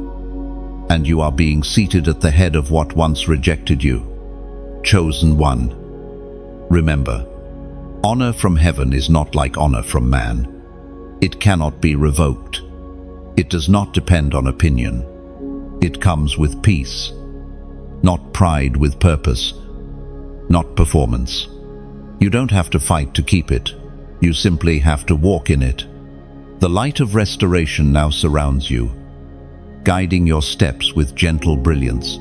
and you are being seated at the head of what once rejected you. Chosen one. Remember, honor from heaven is not like honor from man. It cannot be revoked. It does not depend on opinion. It comes with peace, not pride, with purpose, not performance. You don't have to fight to keep it. You simply have to walk in it. The light of restoration now surrounds you, guiding your steps with gentle brilliance.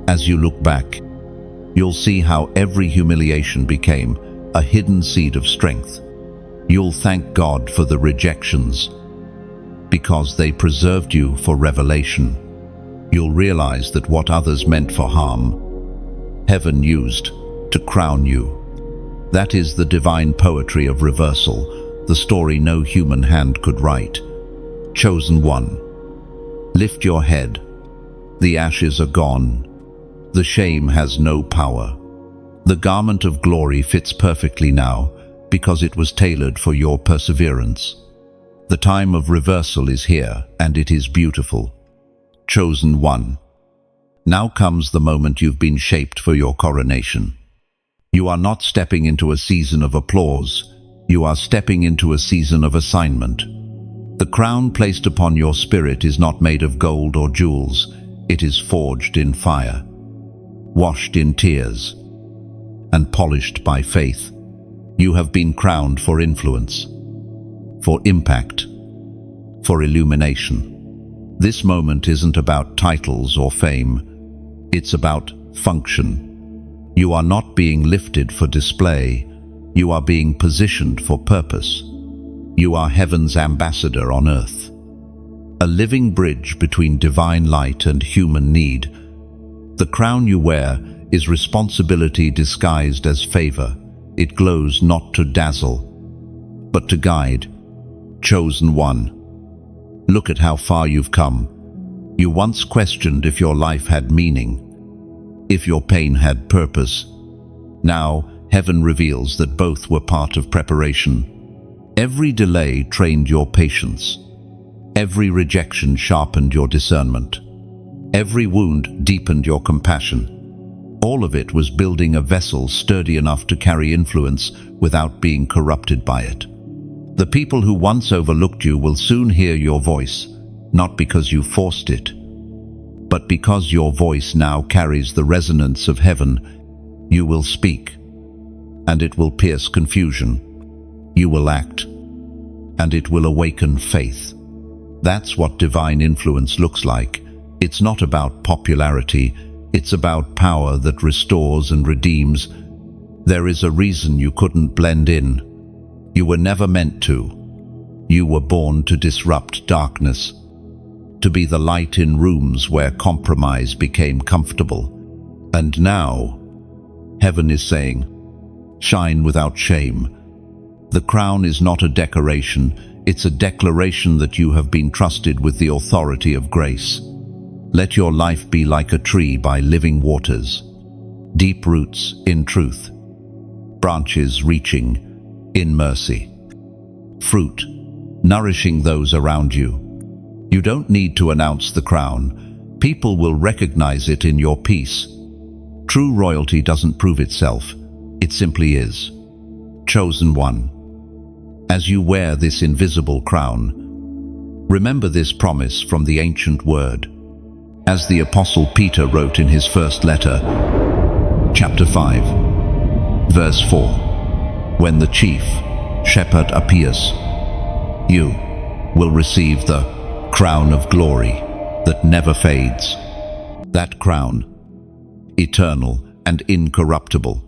As you look back, you'll see how every humiliation became a hidden seed of strength. You'll thank God for the rejections, because they preserved you for revelation. You'll realize that what others meant for harm, heaven used to crown you. That is the divine poetry of reversal, the story no human hand could write. Chosen one, lift your head. The ashes are gone. The shame has no power. The garment of glory fits perfectly now because it was tailored for your perseverance. The time of reversal is here, and it is beautiful. Chosen one. Now comes the moment you've been shaped for your coronation. You are not stepping into a season of applause. You are stepping into a season of assignment. The crown placed upon your spirit is not made of gold or jewels. It is forged in fire, washed in tears, and polished by faith. You have been crowned for influence, for impact, for illumination. This moment isn't about titles or fame. It's about function. You are not being lifted for display. You are being positioned for purpose. You are heaven's ambassador on earth, a living bridge between divine light and human need. The crown you wear is responsibility disguised as favor. It glows not to dazzle, but to guide. Chosen one. Look at how far you've come. You once questioned if your life had meaning, if your pain had purpose. Now, heaven reveals that both were part of preparation. Every delay trained your patience. Every rejection sharpened your discernment. Every wound deepened your compassion. All of it was building a vessel sturdy enough to carry influence without being corrupted by it. The people who once overlooked you will soon hear your voice, not because you forced it, but because your voice now carries the resonance of heaven. You will speak, and it will pierce confusion. You will act, and it will awaken faith. That's what divine influence looks like. It's not about popularity, it's about power that restores and redeems. There is a reason you couldn't blend in. You were never meant to. You were born to disrupt darkness, to be the light in rooms where compromise became comfortable. And now, heaven is saying, shine without shame. The crown is not a decoration, it's a declaration that you have been trusted with the authority of grace. Let your life be like a tree by living waters, deep roots in truth, branches reaching in mercy, fruit nourishing those around you. You don't need to announce the crown. People will recognize it in your peace. True royalty doesn't prove itself. It simply is. Chosen one. As you wear this invisible crown, remember this promise from the ancient word. As the Apostle Peter wrote in his first letter, chapter 5, verse 4, when the chief shepherd appears, you will receive the crown of glory that never fades. That crown, eternal and incorruptible,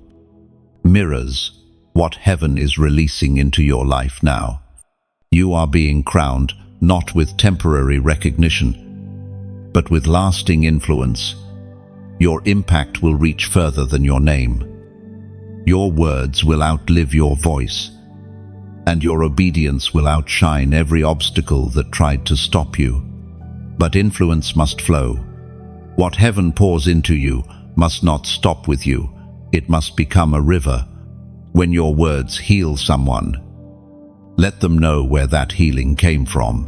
mirrors what heaven is releasing into your life now. You are being crowned not with temporary recognition, but with lasting influence. Your impact will reach further than your name. Your words will outlive your voice, and your obedience will outshine every obstacle that tried to stop you. But influence must flow. What heaven pours into you must not stop with you. It must become a river. When your words heal someone, let them know where that healing came from.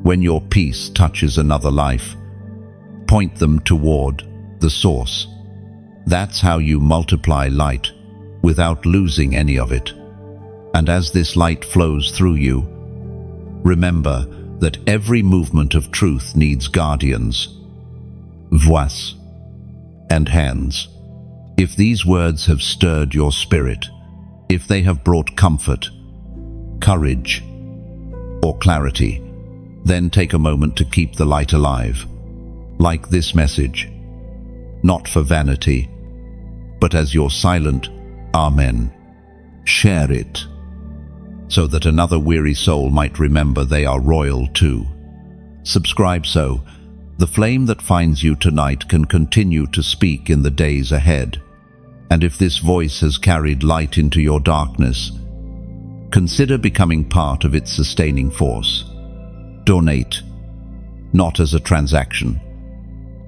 When your peace touches another life, point them toward the source. That's how you multiply light without losing any of it. And as this light flows through you, remember that every movement of truth needs guardians, voice, and hands. If these words have stirred your spirit, if they have brought comfort, courage, or clarity, then take a moment to keep the light alive. Like this message, not for vanity, but as your silent Amen. Share it, so that another weary soul might remember they are royal too. Subscribe so the flame that finds you tonight can continue to speak in the days ahead. And if this voice has carried light into your darkness, consider becoming part of its sustaining force. Donate, not as a transaction,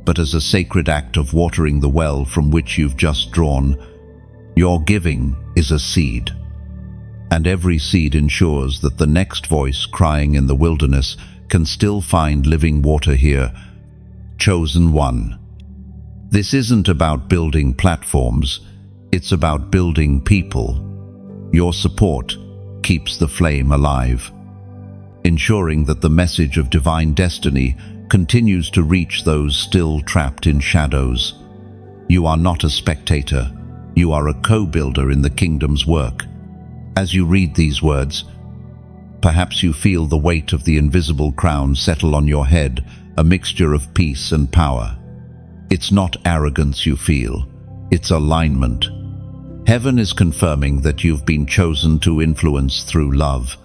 but as a sacred act of watering the well from which you've just drawn. Your giving is a seed, and every seed ensures that the next voice crying in the wilderness can still find living water here. Chosen one. This isn't about building platforms, it's about building people. Your support keeps the flame alive, ensuring that the message of divine destiny continues to reach those still trapped in shadows. You are not a spectator, you are a co-builder in the kingdom's work. As you read these words, perhaps you feel the weight of the invisible crown settle on your head, a mixture of peace and power. It's not arrogance you feel, it's alignment. Heaven is confirming that you've been chosen to influence through love,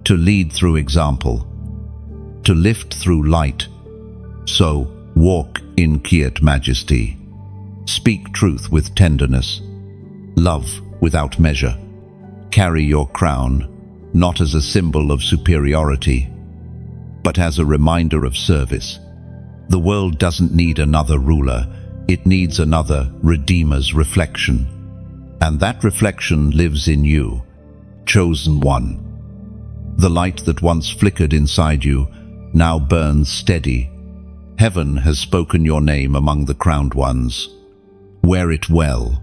to lead through example, to lift through light. So, walk in quiet majesty. Speak truth with tenderness. Love without measure. Carry your crown, not as a symbol of superiority, but as a reminder of service. The world doesn't need another ruler, it needs another Redeemer's reflection. And that reflection lives in you, chosen one. The light that once flickered inside you now burns steady. Heaven has spoken your name among the crowned ones. Wear it well.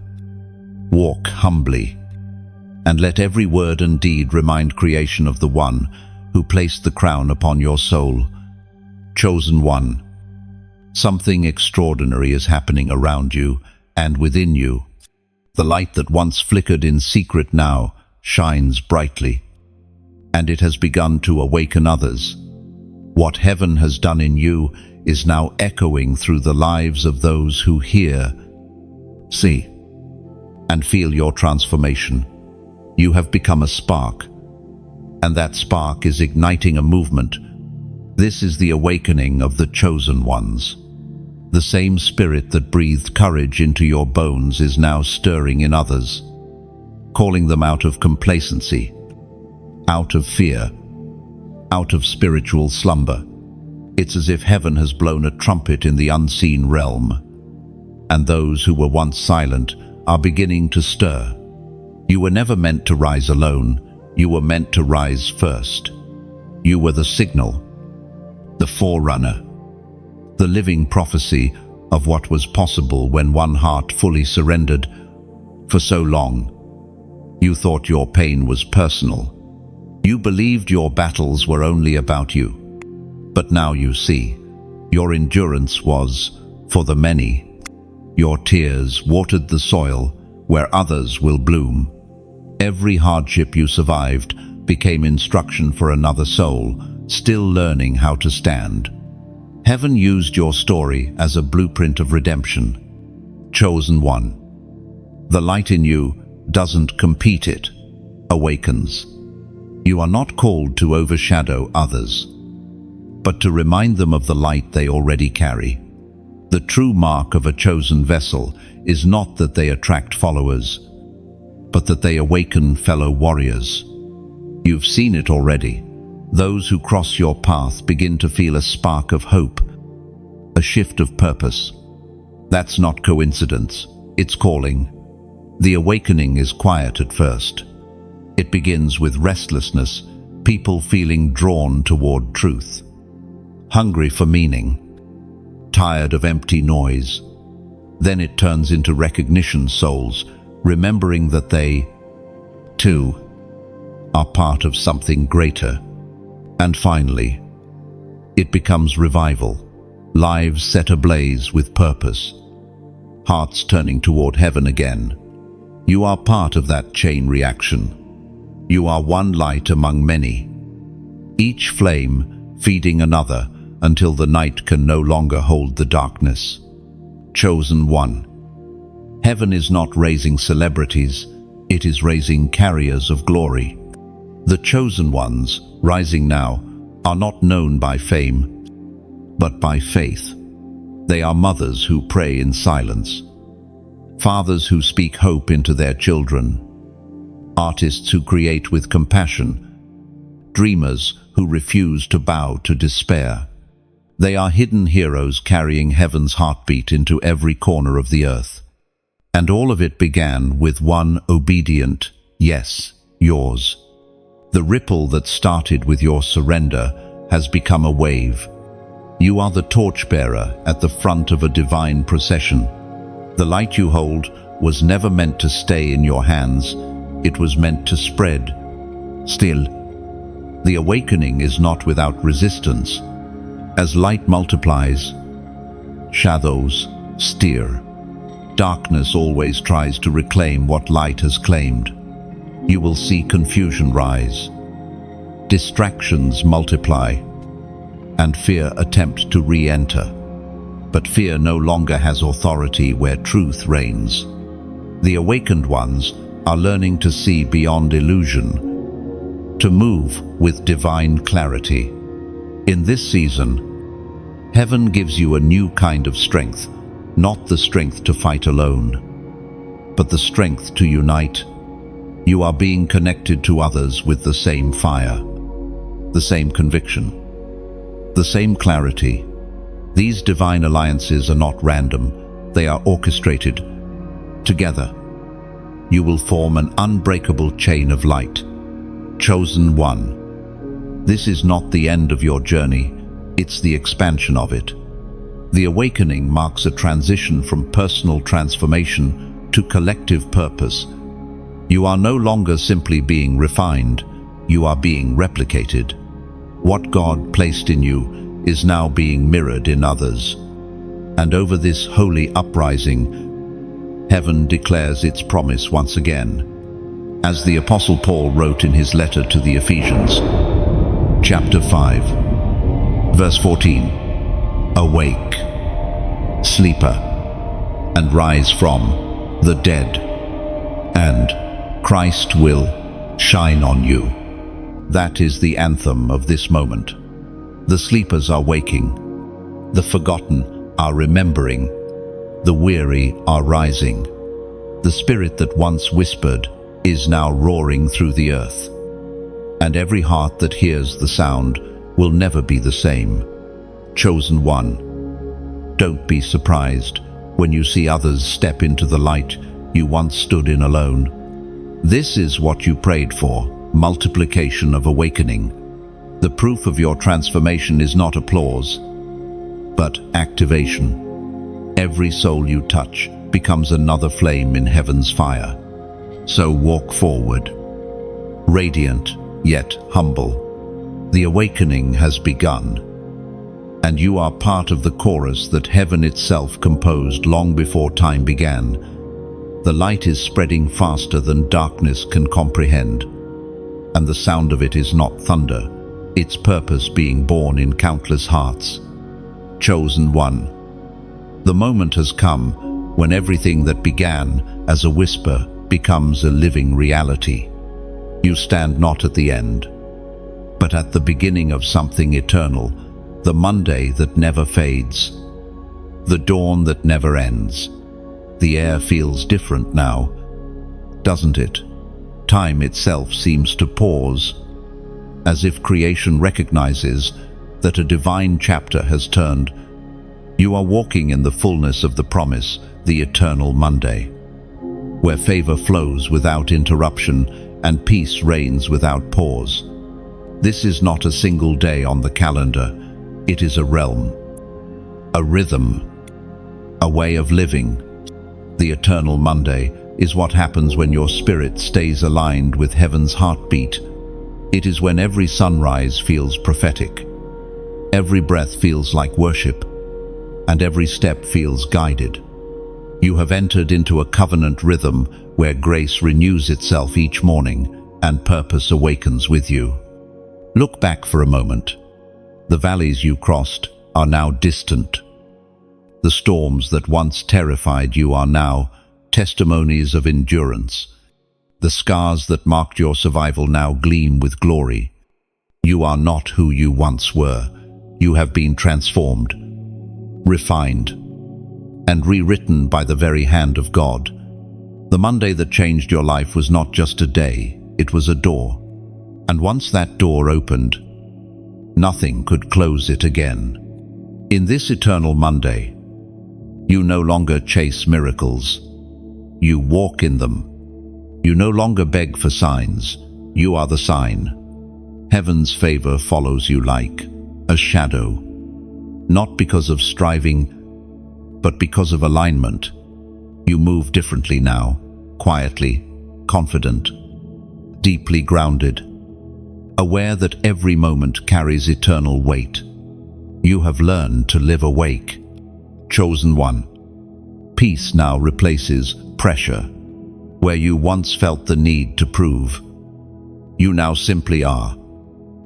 Walk humbly. And let every word and deed remind creation of the one who placed the crown upon your soul. Chosen one. Something extraordinary is happening around you and within you. The light that once flickered in secret now shines brightly, and it has begun to awaken others. What heaven has done in you is now echoing through the lives of those who hear, see, and feel your transformation. You have become a spark, and that spark is igniting a movement. This is the awakening of the chosen ones. The same spirit that breathed courage into your bones is now stirring in others, calling them out of complacency, out of fear, out of spiritual slumber. It's as if heaven has blown a trumpet in the unseen realm, and those who were once silent are beginning to stir. You were never meant to rise alone, you were meant to rise first. You were the signal, the forerunner, the living prophecy of what was possible when one heart fully surrendered. For so long, you thought your pain was personal. You believed your battles were only about you. But now you see, your endurance was for the many. Your tears watered the soil where others will bloom. Every hardship you survived became instruction for another soul, still learning how to stand. Heaven used your story as a blueprint of redemption. Chosen one. The light in you doesn't compete, it awakens. You are not called to overshadow others, but to remind them of the light they already carry. The true mark of a chosen vessel is not that they attract followers, but that they awaken fellow warriors. You've seen it already. Those who cross your path begin to feel a spark of hope, a shift of purpose. That's not coincidence, it's calling. The awakening is quiet at first. It begins with restlessness, people feeling drawn toward truth, hungry for meaning, tired of empty noise. Then it turns into recognition souls, remembering that they, too, are part of something greater. And finally, it becomes revival, lives set ablaze with purpose, hearts turning toward heaven again. You are part of that chain reaction. You are one light among many, each flame feeding another until the night can no longer hold the darkness. Chosen one. Heaven is not raising celebrities, it is raising carriers of glory. The chosen ones, rising now, are not known by fame, but by faith. They are mothers who pray in silence, fathers who speak hope into their children, artists who create with compassion, dreamers who refuse to bow to despair. They are hidden heroes carrying heaven's heartbeat into every corner of the earth. And all of it began with one obedient, yes, yours. The ripple that started with your surrender has become a wave. You are the torchbearer at the front of a divine procession. The light you hold was never meant to stay in your hands. It was meant to spread. Still, the awakening is not without resistance. As light multiplies, shadows stir. Darkness always tries to reclaim what light has claimed. You will see confusion rise, distractions multiply, and fear attempt to re-enter. But fear no longer has authority where truth reigns. The awakened ones are learning to see beyond illusion, to move with divine clarity. In this season, heaven gives you a new kind of strength, not the strength to fight alone, but the strength to unite. You are being connected to others with the same fire, the same conviction, the same clarity. These divine alliances are not random, they are orchestrated. Together, you will form an unbreakable chain of light. Chosen one. This is not the end of your journey, it's the expansion of it. The awakening marks a transition from personal transformation to collective purpose. You are no longer simply being refined, you are being replicated. What God placed in you is now being mirrored in others. And over this holy uprising, heaven declares its promise once again. As the Apostle Paul wrote in his letter to the Ephesians, chapter 5, verse 14, "Awake, sleeper, and rise from the dead, and Christ will shine on you." That is the anthem of this moment. The sleepers are waking, the forgotten are remembering, the weary are rising. The spirit that once whispered is now roaring through the earth. And every heart that hears the sound will never be the same. Chosen one. Don't be surprised when you see others step into the light you once stood in alone. This is what you prayed for, multiplication of awakening. The proof of your transformation is not applause, but activation. Every soul you touch becomes another flame in heaven's fire. So walk forward, radiant yet humble. The awakening has begun, and you are part of the chorus that heaven itself composed long before time began. The light is spreading faster than darkness can comprehend, and the sound of it is not thunder, its purpose being born in countless hearts. Chosen one. The moment has come when everything that began as a whisper becomes a living reality. You stand not at the end, but at the beginning of something eternal, the Monday that never fades, the dawn that never ends. The air feels different now, doesn't it? Time itself seems to pause, as if creation recognizes that a divine chapter has turned. You are walking in the fullness of the promise, the eternal Monday, where favor flows without interruption and peace reigns without pause. This is not a single day on the calendar. It is a realm, a rhythm, a way of living. The eternal Monday is what happens when your spirit stays aligned with heaven's heartbeat. It is when every sunrise feels prophetic, every breath feels like worship, and every step feels guided. You have entered into a covenant rhythm where grace renews itself each morning and purpose awakens with you. Look back for a moment. The valleys you crossed are now distant. The storms that once terrified you are now testimonies of endurance. The scars that marked your survival now gleam with glory. You are not who you once were. You have been transformed, refined, and rewritten by the very hand of God. The Monday that changed your life was not just a day, it was a door. And once that door opened, nothing could close it again. In this eternal Monday, you no longer chase miracles. You walk in them. You no longer beg for signs. You are the sign. Heaven's favor follows you like a shadow, not because of striving, but because of alignment. You move differently now, quietly, confident, deeply grounded, aware that every moment carries eternal weight. You have learned to live awake. Chosen one. Peace now replaces pressure. Where you once felt the need to prove, you now simply are.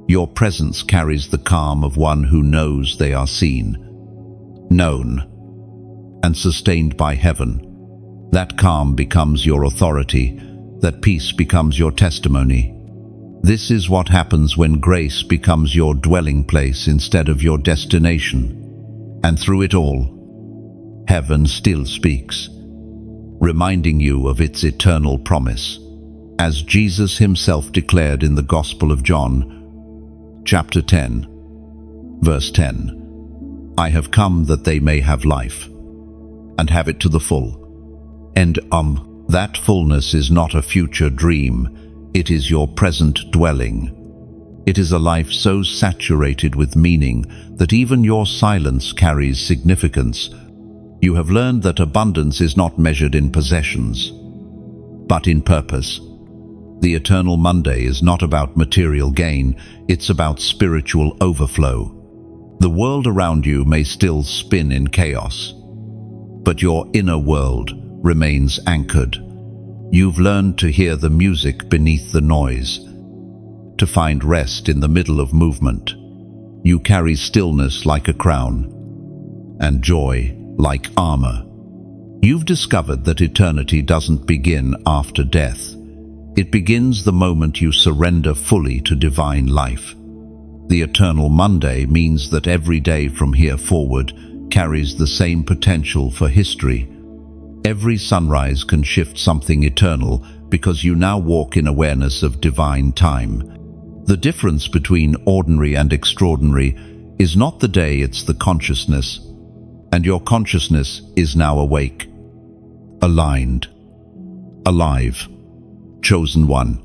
Your presence carries the calm of one who knows they are seen, known, and sustained by heaven. That calm becomes your authority. That peace becomes your testimony. This is what happens when grace becomes your dwelling place instead of your destination. And through it all, heaven still speaks, reminding you of its eternal promise. As Jesus himself declared in the Gospel of John, chapter 10, verse 10, "I have come that they may have life, and have it to the full." And that fullness is not a future dream, it is your present dwelling. It is a life so saturated with meaning that even your silence carries significance. You have learned that abundance is not measured in possessions, but in purpose. The eternal Monday is not about material gain, it's about spiritual overflow. The world around you may still spin in chaos, but your inner world remains anchored. You've learned to hear the music beneath the noise, to find rest in the middle of movement. You carry stillness like a crown, and joy like armor. You've discovered that eternity doesn't begin after death. It begins the moment you surrender fully to divine life. The eternal Monday means that every day from here forward carries the same potential for history. Every sunrise can shift something eternal because you now walk in awareness of divine time. The difference between ordinary and extraordinary is not the day, it's the consciousness. And your consciousness is now awake, aligned, alive, chosen one.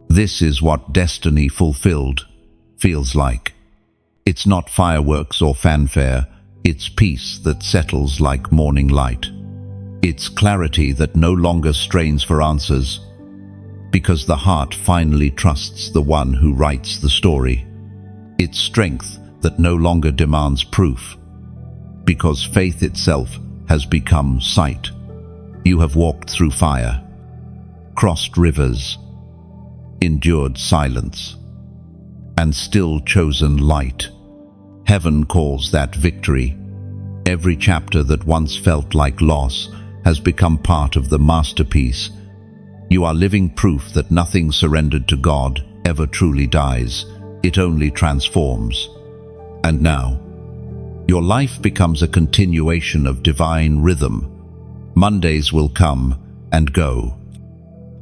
This is what destiny fulfilled feels like. It's not fireworks or fanfare, it's peace that settles like morning light. It's clarity that no longer strains for answers, because the heart finally trusts the one who writes the story. It's strength that no longer demands proof, because faith itself has become sight. You have walked through fire, crossed rivers, endured silence, and still chosen light. Heaven calls that victory. Every chapter that once felt like loss has become part of the masterpiece. You are living proof that nothing surrendered to God ever truly dies. It only transforms. And now, your life becomes a continuation of divine rhythm. Mondays will come and go,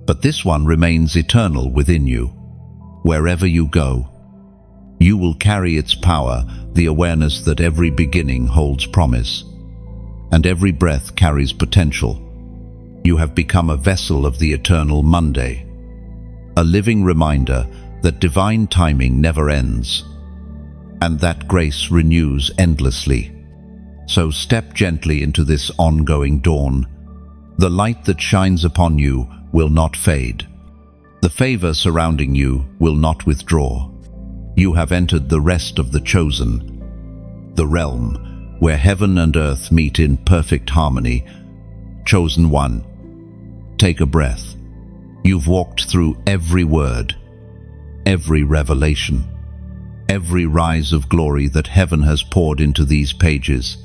but this one remains eternal within you. Wherever you go, you will carry its power, the awareness that every beginning holds promise, and every breath carries potential. You have become a vessel of the eternal Monday, a living reminder that divine timing never ends, and that grace renews endlessly. So step gently into this ongoing dawn. The light that shines upon you will not fade. The favor surrounding you will not withdraw. You have entered the rest of the chosen, the realm where heaven and earth meet in perfect harmony. Chosen one, take a breath. You've walked through every word, every revelation, every rise of glory that heaven has poured into these pages.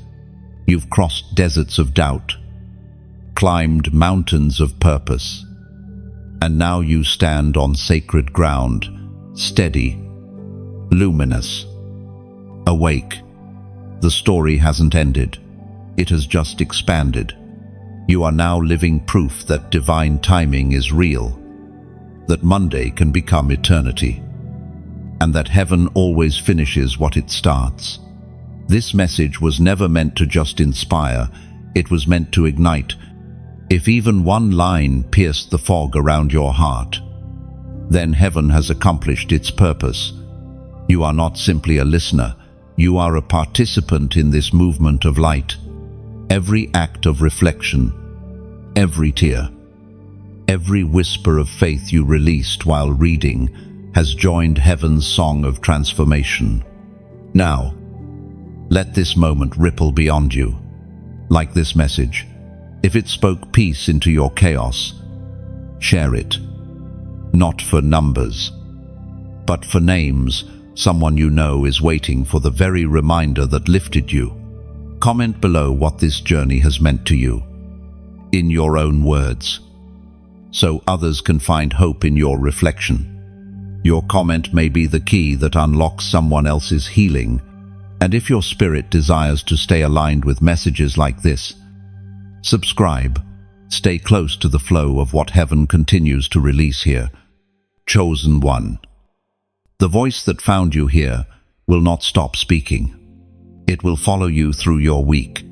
You've crossed deserts of doubt, climbed mountains of purpose, and now you stand on sacred ground, steady, luminous, awake. The story hasn't ended. It has just expanded. You are now living proof that divine timing is real, that Monday can become eternity, and that heaven always finishes what it starts. This message was never meant to just inspire, it was meant to ignite. If even one line pierced the fog around your heart, then heaven has accomplished its purpose. You are not simply a listener, you are a participant in this movement of light. Every act of reflection, every tear, every whisper of faith you released while reading has joined heaven's song of transformation. Now, let this moment ripple beyond you. Like this message, if it spoke peace into your chaos, share it. Not for numbers, but for names. Someone you know is waiting for the very reminder that lifted you. Comment below what this journey has meant to you, in your own words, so others can find hope in your reflection. Your comment may be the key that unlocks someone else's healing, and if your spirit desires to stay aligned with messages like this, subscribe. Stay close to the flow of what heaven continues to release here. Chosen one. The voice that found you here will not stop speaking. It will follow you through your week,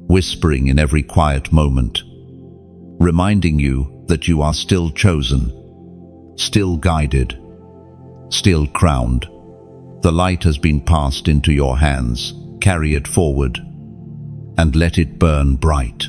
whispering in every quiet moment, reminding you that you are still chosen, still guided, still crowned. The light has been passed into your hands. Carry it forward and let it burn bright.